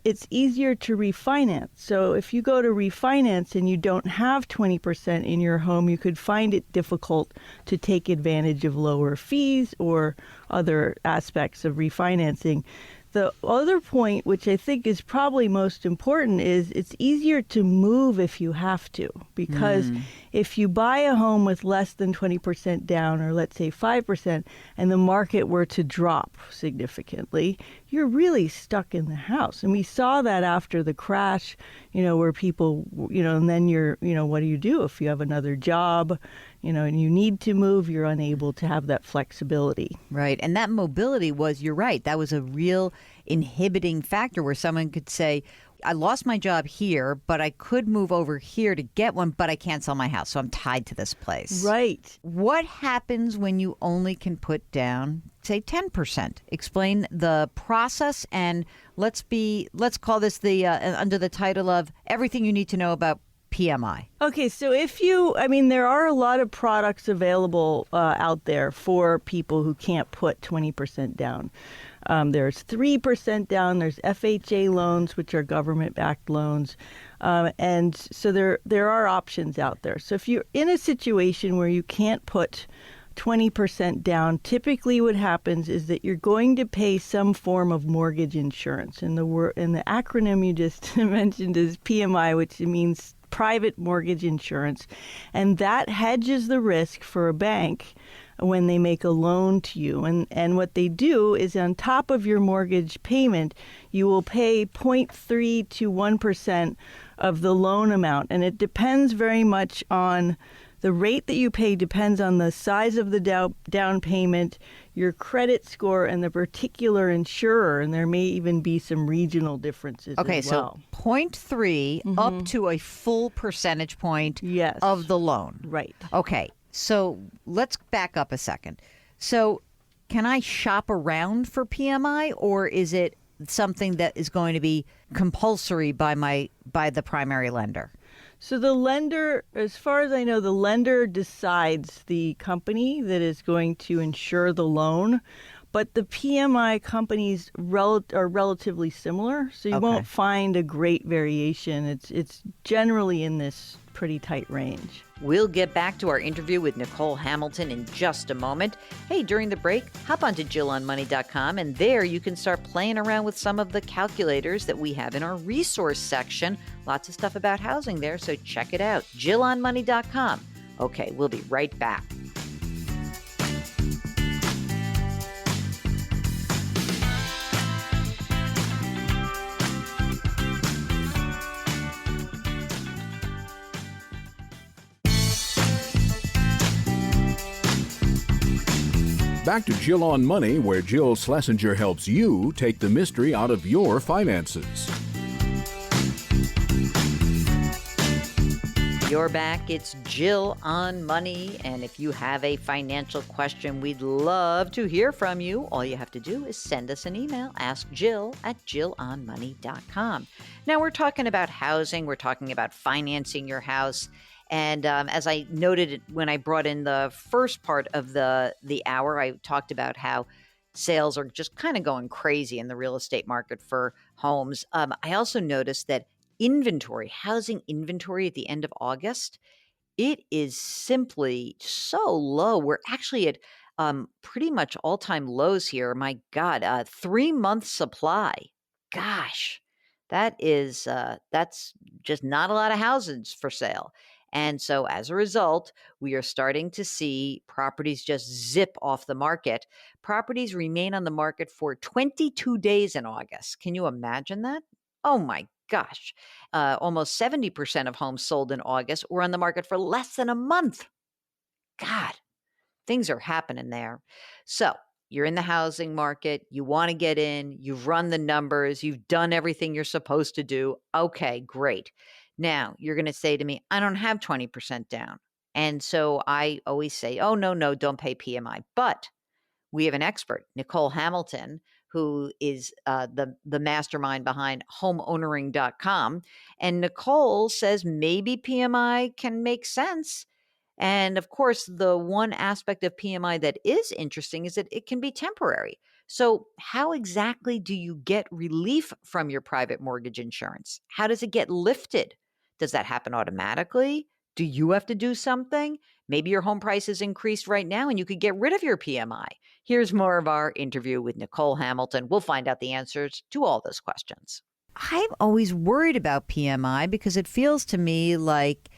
It's easier to refinance. So if you go to refinance and you don't have 20% in your home, you could find it difficult to take advantage of lower fees or other aspects of refinancing. The other point, which I think is probably most important, is it's easier to move if you have to. Because if you buy a home with less than 20% down, or let's say 5%, and the market were to drop significantly, you're really stuck in the house. And we saw that after the crash, where people, and then what do you do if you have another job? And you need to move, you're unable to have that flexibility. Right. And that mobility was, you're right, that was a real inhibiting factor where someone could say, I lost my job here, but I could move over here to get one, but I can't sell my house, so I'm tied to this place. Right. What happens when you only can put down, say, 10%? Explain the process, and let's call this the under the title of everything you need to know about PMI. Okay, so there are a lot of products available out there for people who can't put 20% down. There's 3% down. There's FHA loans, which are government-backed loans. And so there are options out there. So if you're in a situation where you can't put 20% down, typically what happens is that you're going to pay some form of mortgage insurance. And the acronym you just mentioned is PMI, which means private mortgage insurance, and that hedges the risk for a bank when they make a loan to you. And what they do is on top of your mortgage payment, you will pay 0.3 to 1% of the loan amount. And it depends very much on the rate that you pay depends on the size of the down payment, your credit score, and the particular insurer. And there may even be some regional differences Okay, as well. so 0.3 up to a full percentage point Yes. of the loan. Right. Okay, so let's back up a second. So can I shop around for PMI, or is it something that is going to be compulsory by the primary lender? So the lender, as far as I know, the lender decides the company that is going to insure the loan, but the PMI companies are relatively similar, so you won't find a great variation. It's generally in this pretty tight range. We'll get back to our interview with Nicole Hamilton in just a moment. Hey, during the break, hop onto JillOnMoney.com, and there you can start playing around with some of the calculators that we have in our resource section. Lots of stuff about housing there, so check it out. JillOnMoney.com. Okay, we'll be right back. Back to Jill on Money, where Jill Schlesinger helps you take the mystery out of your finances. You're back. It's Jill on Money. And if you have a financial question, we'd love to hear from you. All you have to do is send us an email. Ask Jill at JillOnMoney.com. Now, we're talking about housing. We're talking about financing your house. And as I noted when I brought in the first part of the hour, I talked about how sales are just kind of going crazy in the real estate market for homes. I also noticed that housing inventory at the end of August, it is simply so low. We're actually at pretty much all-time lows here. My God, 3-month supply. Gosh, that's just not a lot of houses for sale. And so as a result, we are starting to see properties just zip off the market. Properties remain on the market for 22 days in August. Can you imagine that? Oh my gosh. Almost 70% of homes sold in August were on the market for less than a month. God, things are happening there. So you're in the housing market. You want to get in. You've run the numbers. You've done everything you're supposed to do. Okay, great. Now, you're going to say to me, I don't have 20% down. And so I always say, oh, no, don't pay PMI. But we have an expert, Nicole Hamilton, who is the mastermind behind homeownering.com. And Nicole says maybe PMI can make sense. And of course, the one aspect of PMI that is interesting is that it can be temporary. So how exactly do you get relief from your private mortgage insurance? How does it get lifted? Does that happen automatically? Do you have to do something? Maybe your home price is increased right now and you could get rid of your PMI. Here's more of our interview with Nicole Hamilton. We'll find out the answers to all those questions. I'm always worried about PMI because it feels to me like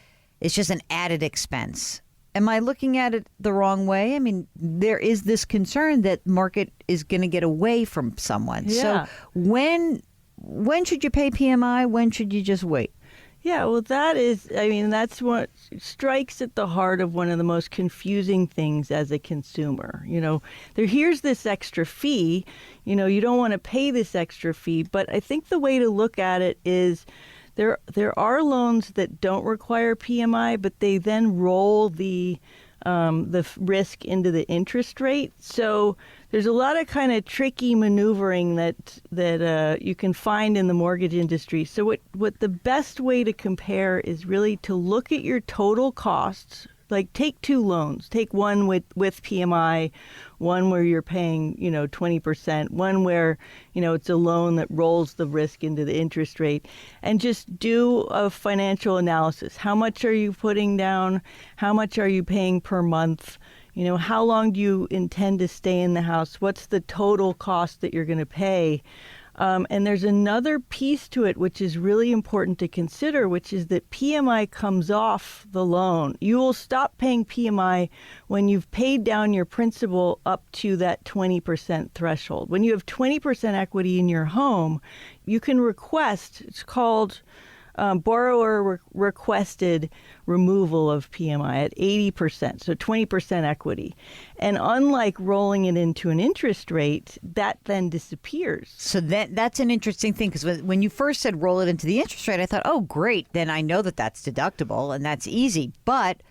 it's just an added expense. Am I looking at it the wrong way? I mean, there is this concern that market is going to get away from someone. Yeah. So when should you pay PMI? When should you just wait? Yeah, well, that's what strikes at the heart of one of the most confusing things as a consumer. Here's this extra fee, you don't want to pay this extra fee, but I think the way to look at it is there are loans that don't require PMI, but they then roll the risk into the interest rate. So there's a lot of kind of tricky maneuvering that you can find in the mortgage industry. So what the best way to compare is really to look at your total costs. Like take two loans. Take one with PMI, one where you're paying 20%, one where it's a loan that rolls the risk into the interest rate, and just do a financial analysis. How much are you putting down? How much are you paying per month? How long do you intend to stay in the house? What's the total cost that you're going to pay? And there's another piece to it which is really important to consider, which is that PMI comes off the loan. You will stop paying PMI when you've paid down your principal up to that 20% threshold. When you have 20% equity in your home, you can request, it's called borrower requested removal of PMI at 80%, so 20% equity. And unlike rolling it into an interest rate, that then disappears. So that's an interesting thing, because when you first said roll it into the interest rate, I thought, oh, great, then I know that that's deductible and that's easy. But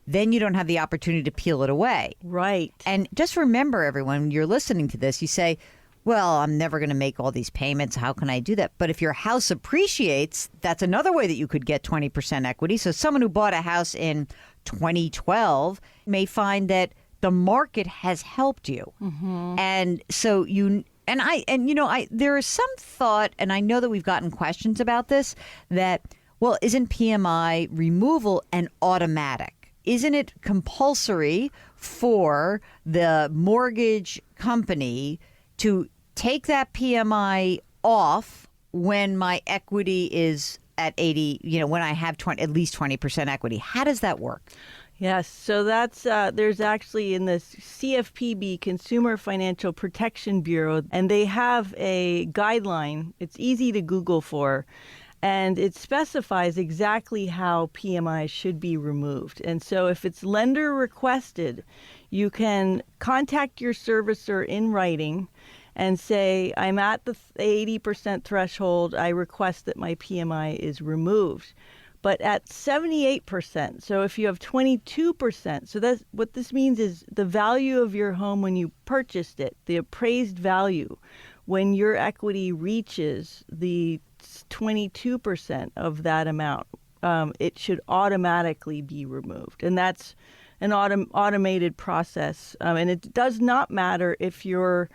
then you don't have the opportunity to peel it away. Right. And just remember, everyone, when you're listening to this, you say, well, I'm never going to make all these payments. How can I do that? But if your house appreciates, that's another way that you could get 20% equity. So someone who bought a house in 2012 may find that the market has helped you. Mm-hmm. And so there is some thought, and I know that we've gotten questions about this, that, well, isn't PMI removal an automatic? Isn't it compulsory for the mortgage company to take that PMI off when my equity is at 80, when I have at least 20% equity? How does that work? Yes, so that's there's actually in the CFPB, Consumer Financial Protection Bureau, and they have a guideline. It's easy to Google for, and it specifies exactly how PMI should be removed. And so if it's lender requested, you can contact your servicer in writing and say, I'm at the 80% threshold. I request that my PMI is removed. But at 78%, so if you have 22%, so that's what this means is the value of your home when you purchased it, the appraised value, when your equity reaches the 22% of that amount, it should automatically be removed. And that's an automated process. And it does not matter if your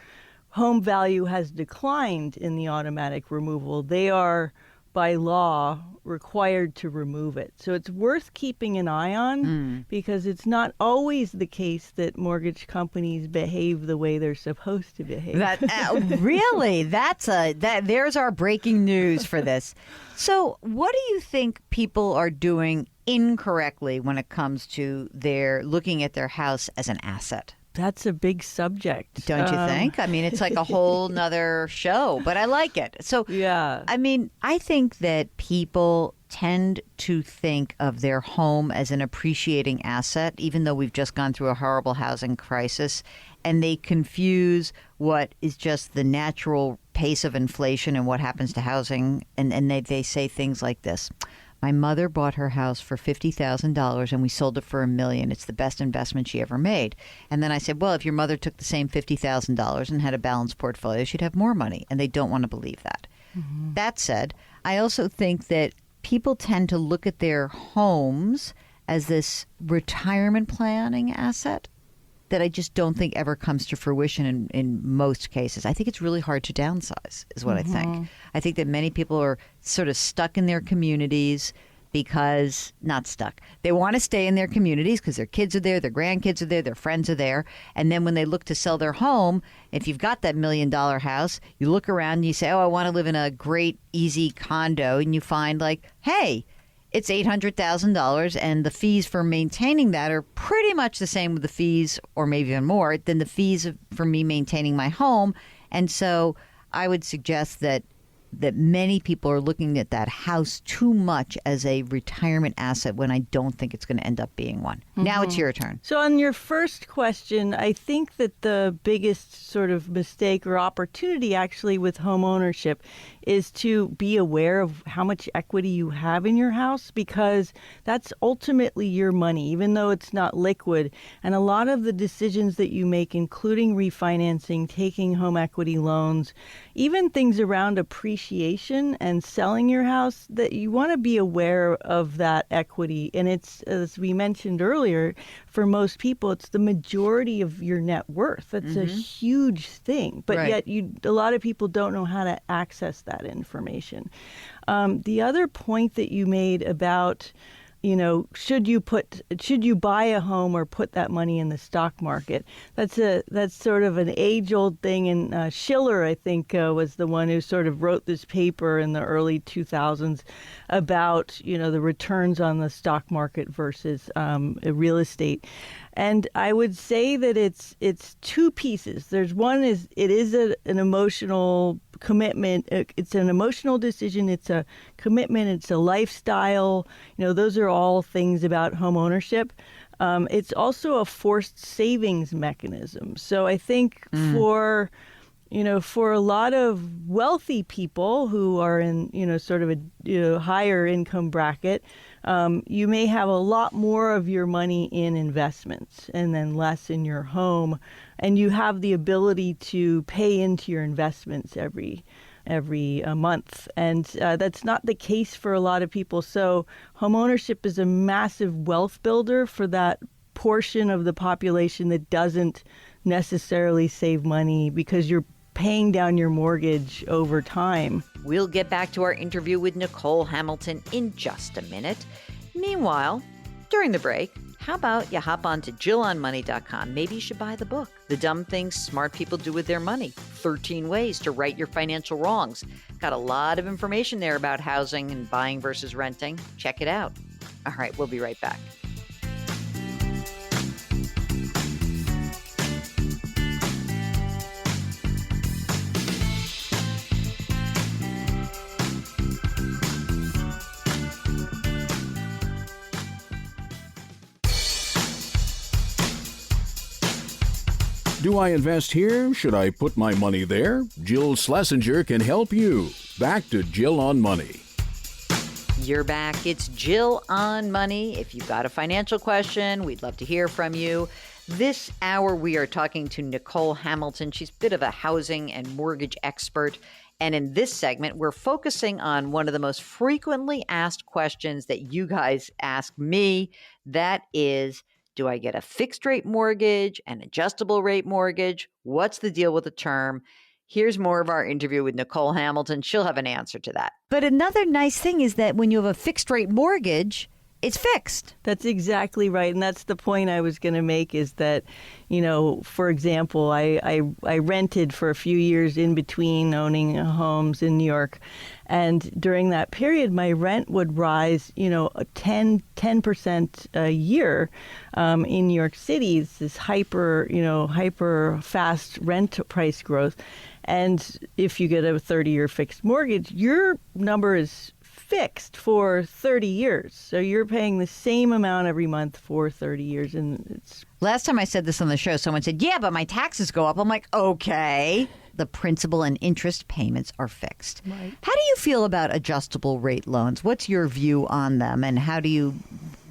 home value has declined in the automatic removal. They are, by law, required to remove it. So it's worth keeping an eye on because it's not always the case that mortgage companies behave the way they're supposed to behave. Really? There's our breaking news for this. So what do you think people are doing incorrectly when it comes to their looking at their house as an asset? That's a big subject. Don't you think? I mean, it's like a whole nother show, but I like it. So, yeah. I mean, I think that people tend to think of their home as an appreciating asset, even though we've just gone through a horrible housing crisis, and they confuse what is just the natural pace of inflation and what happens to housing, and they say things like this. My mother bought her house for $50,000 and we sold it for $1 million. It's the best investment she ever made. And then I said, well, if your mother took the same $50,000 and had a balanced portfolio, she'd have more money. And they don't want to believe that. Mm-hmm. That said, I also think that people tend to look at their homes as this retirement planning asset that I just don't think ever comes to fruition in most cases. I think it's really hard to downsize, is what I think. I think that many people are sort of stuck in their communities because, not stuck, they want to stay in their communities because their kids are there, their grandkids are there, their friends are there. And then when they look to sell their home, if you've got that $1 million house, you look around and you say, oh, I want to live in a great, easy condo. And you find like, hey, it's $800,000, and the fees for maintaining that are pretty much the same with the fees, or maybe even more, than the fees for me maintaining my home. And so I would suggest that many people are looking at that house too much as a retirement asset when I don't think it's going to end up being one. Mm-hmm. Now it's your turn. So on your first question, I think that the biggest sort of mistake or opportunity actually with home ownership is to be aware of how much equity you have in your house, because that's ultimately your money, even though it's not liquid. And a lot of the decisions that you make, including refinancing, taking home equity loans, even things around appreciation and selling your house, that you want to be aware of that equity. And it's, as we mentioned earlier, for most people, it's the majority of your net worth. That's a huge thing. But right. yet a lot of people don't know how to access that information. The other point that you made about should you buy a home or put that money in the stock market? That's sort of an age-old thing. And Schiller, I think, was the one who sort of wrote this paper in the early 2000s about, the returns on the stock market versus real estate. And I would say that it's two pieces. There's one is it is an emotional commitment. It's an emotional decision. It's a commitment. It's a lifestyle. Those are all things about home ownership. It's also a forced savings mechanism. So I think for a lot of wealthy people who are in, sort of a higher income bracket, you may have a lot more of your money in investments and then less in your home. And you have the ability to pay into your investments every month. And that's not the case for a lot of people. So homeownership is a massive wealth builder for that portion of the population that doesn't necessarily save money because you're paying down your mortgage over time. We'll get back to our interview with Nicole Hamilton in just a minute. Meanwhile, during the break, how about you hop on to JillOnMoney.com? Maybe you should buy the book, The Dumb Things Smart People Do With Their Money, 13 Ways to Right Your Financial Wrongs. Got a lot of information there about housing and buying versus renting. Check it out. All right, we'll be right back. Do I invest here? Should I put my money there? Jill Schlesinger can help you. Back to Jill on Money. You're back. It's Jill on Money. If you've got a financial question, we'd love to hear from you. This hour, we are talking to Nicole Hamilton. She's a bit of a housing and mortgage expert. And in this segment, we're focusing on one of the most frequently asked questions that you guys ask me. That is, do I get a fixed rate mortgage, an adjustable rate mortgage? What's the deal with the term? Here's more of our interview with Nicole Hamilton. She'll have an answer to that. But another nice thing is that when you have a fixed rate mortgage, it's fixed. That's exactly right. And that's the point I was going to make is that, for example, I rented for a few years in between owning homes in New York. And during that period, my rent would rise, 10% a year in New York City. It's this hyper fast rent price growth. And if you get a 30-year fixed mortgage, your number is fixed for 30 years. So you're paying the same amount every month for 30 years. And it's Last time I said this on the show, someone said, yeah, but my taxes go up. I'm like, okay. The principal and interest payments are fixed. Right. How do you feel about adjustable rate loans? What's your view on them? And how do you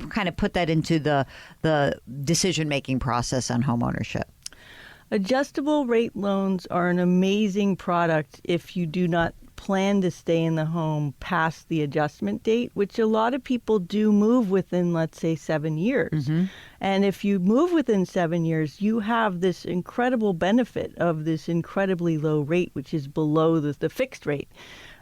kind of put that into the decision-making process on homeownership? Adjustable rate loans are an amazing product if you do not plan to stay in the home past the adjustment date, which a lot of people do move within, let's say, 7 years. Mm-hmm. And if you move within 7 years, you have this incredible benefit of this incredibly low rate, which is below the fixed rate.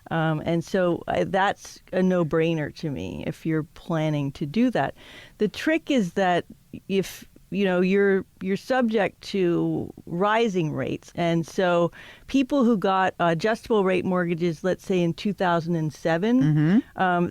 And so that's a no-brainer to me if you're planning to do that. The trick is that if you're subject to rising rates. And so people who got adjustable rate mortgages, let's say in 2007,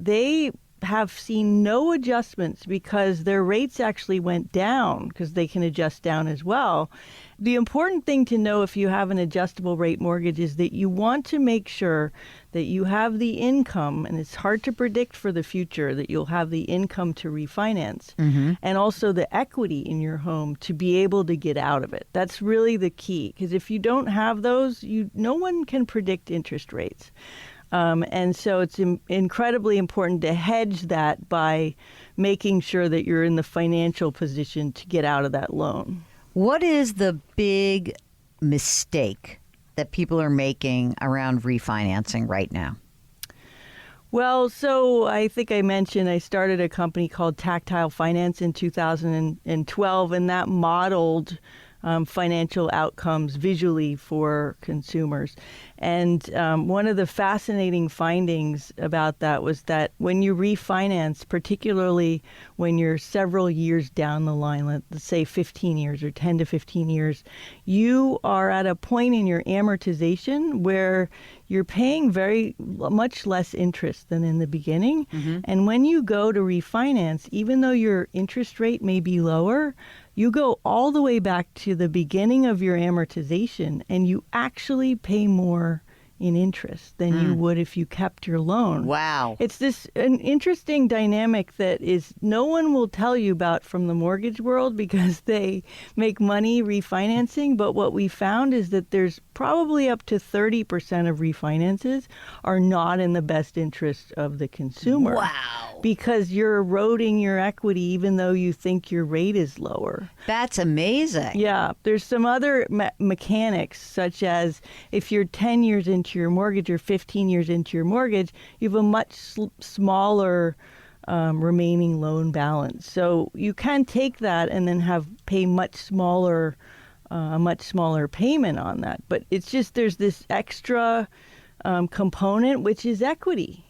they have seen no adjustments because their rates actually went down because they can adjust down as well. The important thing to know if you have an adjustable rate mortgage is that you want to make sure that you have the income, and it's hard to predict for the future that you'll have the income to refinance, and also the equity in your home to be able to get out of it. That's really the key, because if you don't have those, no one can predict interest rates. And so it's incredibly important to hedge that by making sure that you're in the financial position to get out of that loan. What is the big mistake that people are making around refinancing right now? Well, so I think I mentioned I started a company called Tactile Finance in 2012, and that modeled financial outcomes visually for consumers. And one of the fascinating findings about that was that when you refinance, particularly when you're several years down the line, let's say 15 years or 10 to 15 years, you are at a point in your amortization where you're paying very much less interest than in the beginning. And when you go to refinance, even though your interest rate may be lower, you go all the way back to the beginning of your amortization and you actually pay more in interest than you would if you kept your loan. Wow. It's an interesting dynamic that is no one will tell you about from the mortgage world because they make money refinancing. But what we found is that there's probably up to 30% of refinances are not in the best interest of the consumer. Wow. Because you're eroding your equity even though you think your rate is lower. That's amazing. Yeah. There's some other mechanics, such as if you're 10 years into your mortgage or 15 years into your mortgage, you have a much smaller remaining loan balance. So you can take that and then pay a much smaller payment on that. But it's just there's this extra component, which is equity.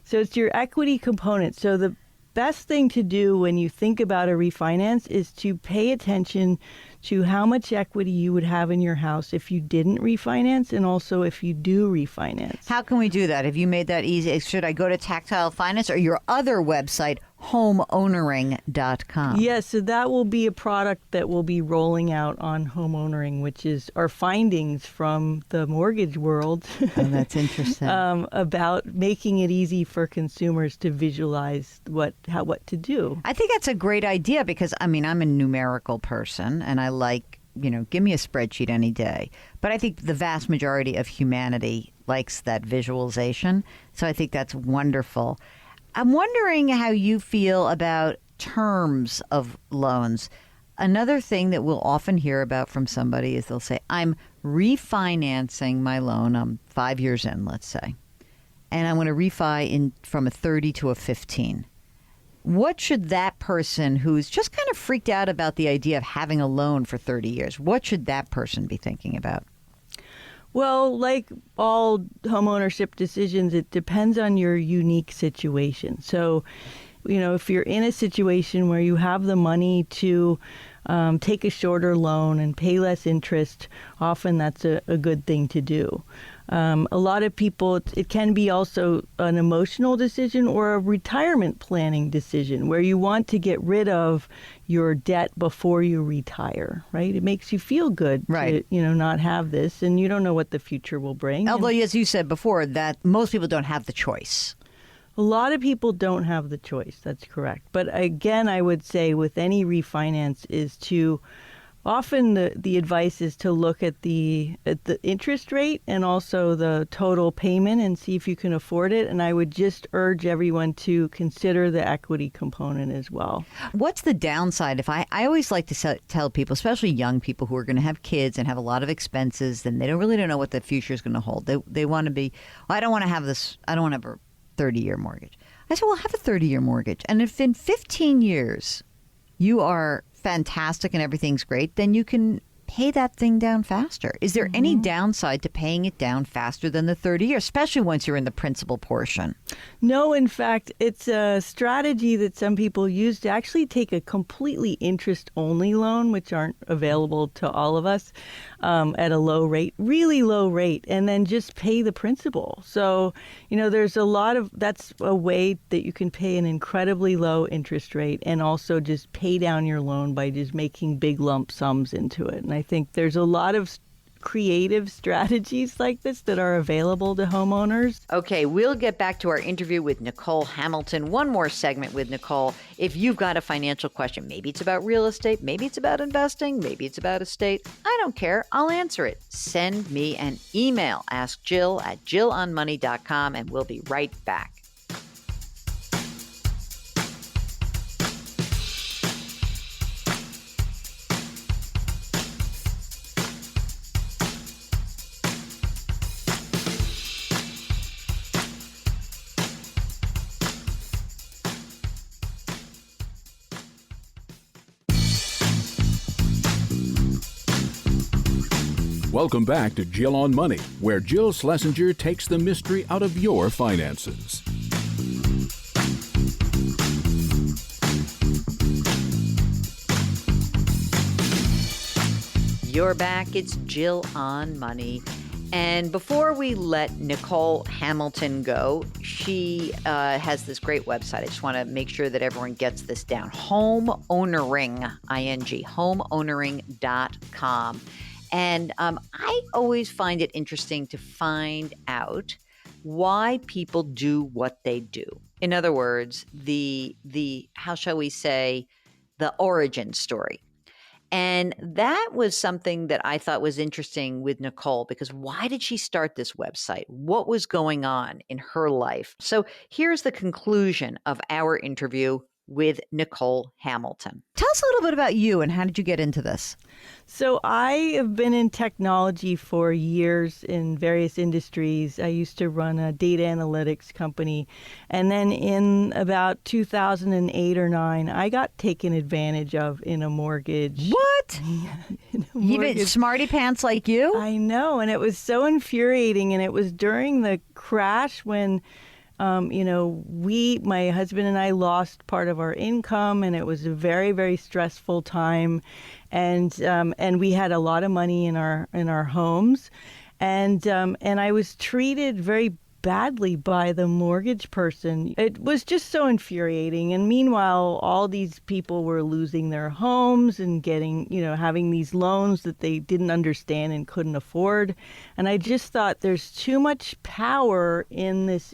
So it's your equity component. So the best thing to do when you think about a refinance is to pay attention to how much equity you would have in your house if you didn't refinance and also if you do refinance. How can we do that? Have you made that easy? Should I go to Tactile Finance or your other website, homeownering.com? Yes, so that will be a product that will be rolling out on Homeownering, which is our findings from the mortgage world. Oh, that's interesting. About making it easy for consumers to visualize what to do. I think that's a great idea because, I'm a numerical person and I like, give me a spreadsheet any day. But I think the vast majority of humanity likes that visualization. So I think that's wonderful. I'm wondering how you feel about terms of loans. Another thing that we'll often hear about from somebody is they'll say, I'm refinancing my loan. I'm 5 years in, let's say, and I want to refi from a 30 to a 15. What should that person who's just kind of freaked out about the idea of having a loan for 30 years, what should that person be thinking about? Well, like all homeownership decisions, it depends on your unique situation. So, if you're in a situation where you have the money to take a shorter loan and pay less interest, often that's a good thing to do. A lot of people, it can be also an emotional decision or a retirement planning decision where you want to get rid of your debt before you retire, right? It makes you feel good right. to, not have this, and you don't know what the future will bring. Although, as you said before, that most people don't have the choice. A lot of people don't have the choice. That's correct. But again, I would say with any refinance is to often the advice is to look at the interest rate and also the total payment and see if you can afford it. And I would just urge everyone to consider the equity component as well. What's the downside? I always like to tell people, especially young people who are going to have kids and have a lot of expenses, and they don't know what the future is going to hold. They want to be, I don't want to have this. I don't want to have a 30-year mortgage. I said, well, have a 30-year mortgage. And if in 15 years you are fantastic and everything's great, then you can pay that thing down faster. Is there any downside to paying it down faster than the 30 years, especially once you're in the principal portion? No, in fact, it's a strategy that some people use to actually take a completely interest-only loan, which aren't available to all of us, at a low rate, really low rate, and then just pay the principal. So, there's that's a way that you can pay an incredibly low interest rate and also just pay down your loan by just making big lump sums into it. And I think there's a lot of creative strategies like this that are available to homeowners. Okay, we'll get back to our interview with Nicole Hamilton. One more segment with Nicole. If you've got a financial question, maybe it's about real estate, maybe it's about investing, maybe it's about estate, I don't care. I'll answer it. Send me an email. Ask Jill at jillonmoney.com, and we'll be right back. Welcome back to Jill on Money, where Jill Schlesinger takes the mystery out of your finances. You're back. It's Jill on Money. And before we let Nicole Hamilton go, she has this great website. I just want to make sure that everyone gets this down. Homeownering, I-N-G, homeownering.com. And I always find it interesting to find out why people do what they do. In other words, the how shall we say, the origin story. And that was something that I thought was interesting with Nicole, because why did she start this website? What was going on in her life? So here's the conclusion of our interview with Nicole Hamilton. Tell us a little bit about you and how did you get into this? So I have been in technology for years in various industries. I used to run a data analytics company. And then in about 2008 or 9, I got taken advantage of in a mortgage. What? Even smarty pants like you? I know. And it was so infuriating. And it was during the crash when my husband and I lost part of our income, and it was a very, very stressful time, and we had a lot of money in our homes, and I was treated very badly by the mortgage person. It was just so infuriating. And meanwhile, all these people were losing their homes and getting, having these loans that they didn't understand and couldn't afford. And I just thought there's too much power in this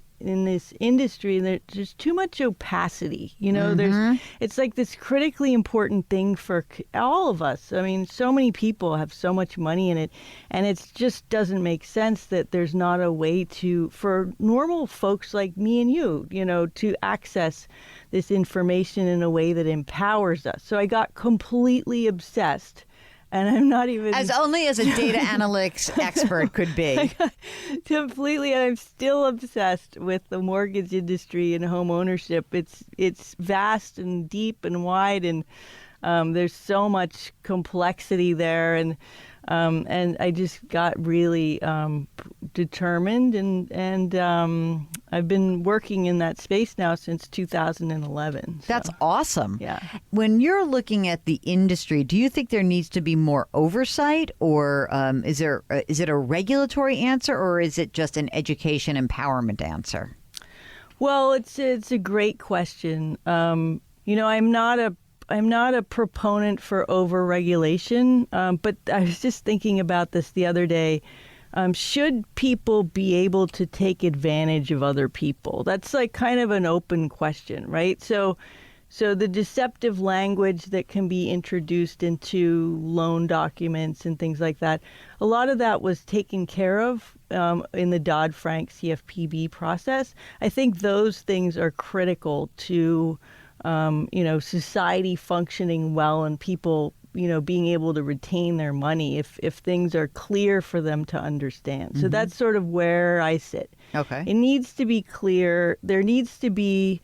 industry, there's just too much opacity. It's like this critically important thing for all of us. I mean, so many people have so much money in it, and it just doesn't make sense that there's not a way for normal folks like me and you, to access this information in a way that empowers us. So I got completely obsessed. And I'm not even... As only as a data analytics expert could be. Completely. And I'm still obsessed with the mortgage industry and home ownership. It's vast and deep and wide, and there's so much complexity there. And I just got really determined, and I've been working in that space now since 2011. So. That's awesome. Yeah. When you're looking at the industry, do you think there needs to be more oversight, or is it a regulatory answer, or is it just an education empowerment answer? Well, it's a great question. I'm not a proponent for overregulation, but I was just thinking about this the other day. Should people be able to take advantage of other people? That's like kind of an open question, right? So the deceptive language that can be introduced into loan documents and things like that, a lot of that was taken care of in the Dodd-Frank CFPB process. I think those things are critical to society functioning well, and people, being able to retain their money if things are clear for them to understand. Mm-hmm. So that's sort of where I sit. Okay. It needs to be clear. There needs to be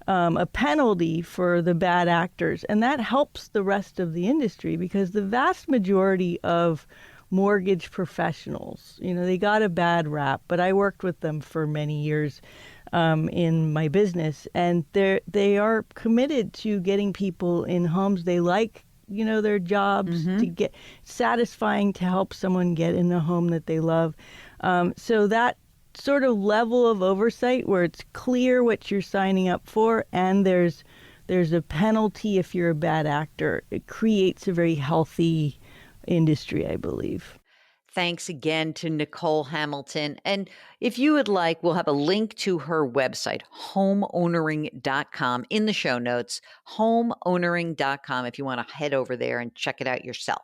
a penalty for the bad actors, and that helps the rest of the industry, because the vast majority of mortgage professionals, they got a bad rap, but I worked with them for many years in my business, and they are committed to getting people in homes they like, their jobs, mm-hmm. to get satisfying to help someone get in a home that they love. So that sort of level of oversight where it's clear what you're signing up for, and there's a penalty if you're a bad actor, it creates a very healthy industry, I believe. Thanks again to Nicole Hamilton. And if you would like, we'll have a link to her website, homeownering.com, in the show notes, homeownering.com, if you want to head over there and check it out yourself.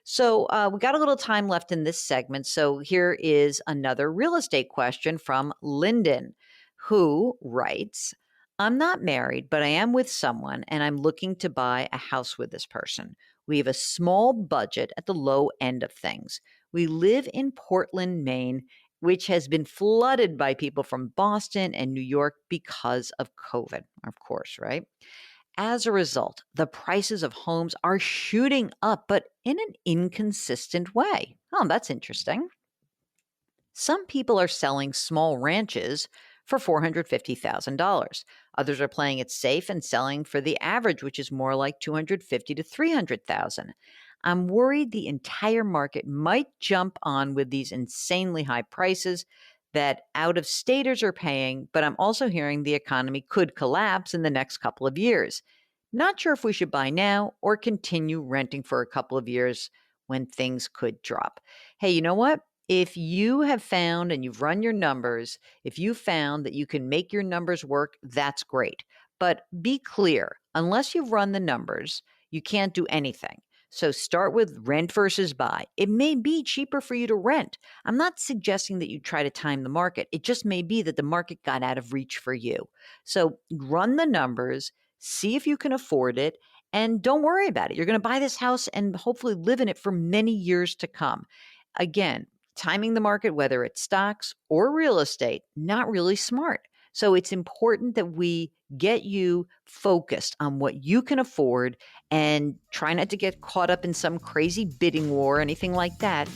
So we got a little time left in this segment. So here is another real estate question from Lyndon, who writes, I'm not married, but I am with someone, and I'm looking to buy a house with this person. We have a small budget at the low end of things. We live in Portland, Maine, which has been flooded by people from Boston and New York because of COVID, of course, right? As a result, the prices of homes are shooting up, but in an inconsistent way. Oh, that's interesting. Some people are selling small ranches for $450,000. Others are playing it safe and selling for the average, which is more like 250 to 300,000. I'm worried the entire market might jump on with these insanely high prices that out-of-staters are paying, but I'm also hearing the economy could collapse in the next couple of years. Not sure if we should buy now or continue renting for a couple of years when things could drop. Hey, you know what? If you have found and you've run your numbers, if you found that you can make your numbers work, that's great. But be clear, unless you've run the numbers, you can't do anything. So start with rent versus buy. It may be cheaper for you to rent. I'm not suggesting that you try to time the market. It just may be that the market got out of reach for you. So run the numbers, see if you can afford it, and don't worry about it. You're going to buy this house and hopefully live in it for many years to come. Again, timing the market, whether it's stocks or real estate, not really smart. So it's important that we get you focused on what you can afford and try not to get caught up in some crazy bidding war or anything like that.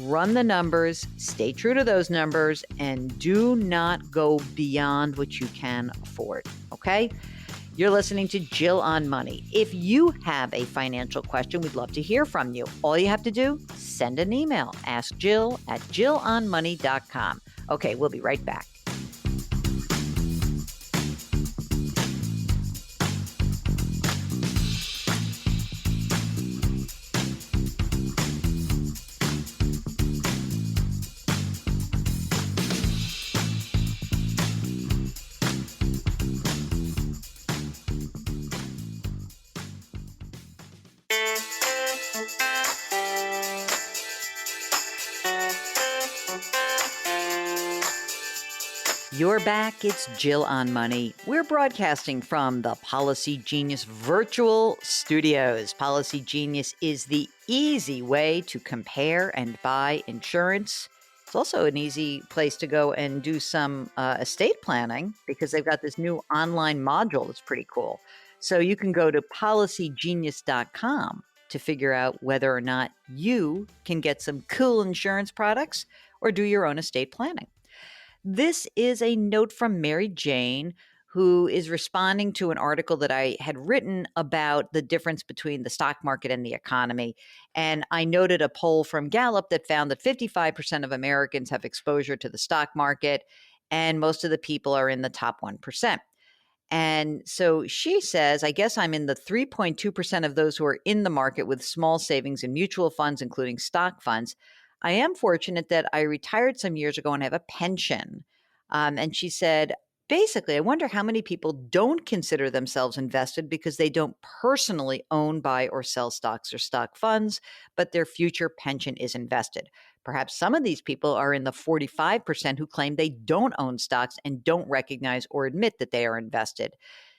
Run the numbers, stay true to those numbers, and do not go beyond what you can afford. Okay? You're listening to Jill on Money. If you have a financial question, we'd love to hear from you. All you have to do, send an email. Ask Jill at jillonmoney.com. Okay, we'll be right back. You're back. It's Jill on Money. We're broadcasting from the Policy Genius virtual studios. Policy Genius is the easy way to compare and buy insurance. It's also an easy place to go and do some estate planning because they've got this new online module that's pretty cool. So you can go to policygenius.com to figure out whether or not you can get some cool insurance products or do your own estate planning. This is a note from Mary Jane, who is responding to an article that I had written about the difference between the stock market and the economy. And I noted a poll from Gallup that found that 55% of Americans have exposure to the stock market, and most of the people are in the top 1%. And so she says, I guess I'm in the 3.2% of those who are in the market with small savings in mutual funds, including stock funds. I am fortunate that I retired some years ago and have a pension. And she said, basically, I wonder how many people don't consider themselves invested because they don't personally own, buy, or sell stocks or stock funds, but their future pension is invested. Perhaps some of these people are in the 45% who claim they don't own stocks and don't recognize or admit that they are invested.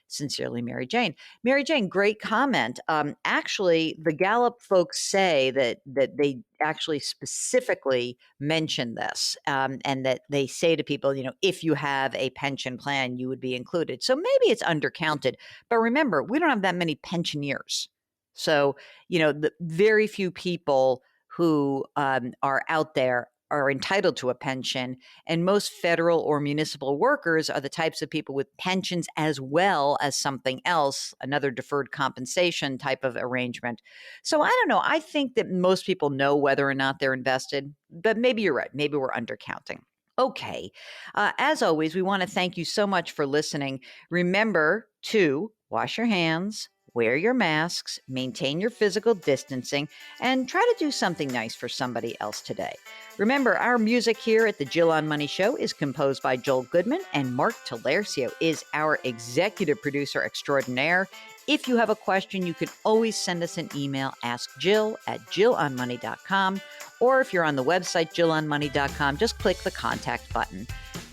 Sincerely, Mary Jane. Mary Jane, great comment. Actually, the Gallup folks say that they actually specifically mention this and that they say to people, if you have a pension plan, you would be included. So maybe it's undercounted. But remember, we don't have that many pensioners. So, the very few people who are out there are entitled to a pension, and most federal or municipal workers are the types of people with pensions as well as something else, another deferred compensation type of arrangement. So I don't know. I think that most people know whether or not they're invested, but maybe you're right. Maybe we're undercounting. Okay. As always, we want to thank you so much for listening. Remember to wash your hands, wear your masks, maintain your physical distancing, and try to do something nice for somebody else today. Remember, our music here at the Jill on Money Show is composed by Joel Goodman, and Mark Talercio is our executive producer extraordinaire. If you have a question, you can always send us an email, askjill@jillonmoney.com, or if you're on the website, jillonmoney.com, just click the contact button.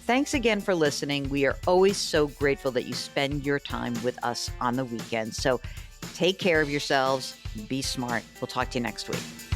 Thanks again for listening. We are always so grateful that you spend your time with us on the weekend. So take care of yourselves. Be smart. We'll talk to you next week.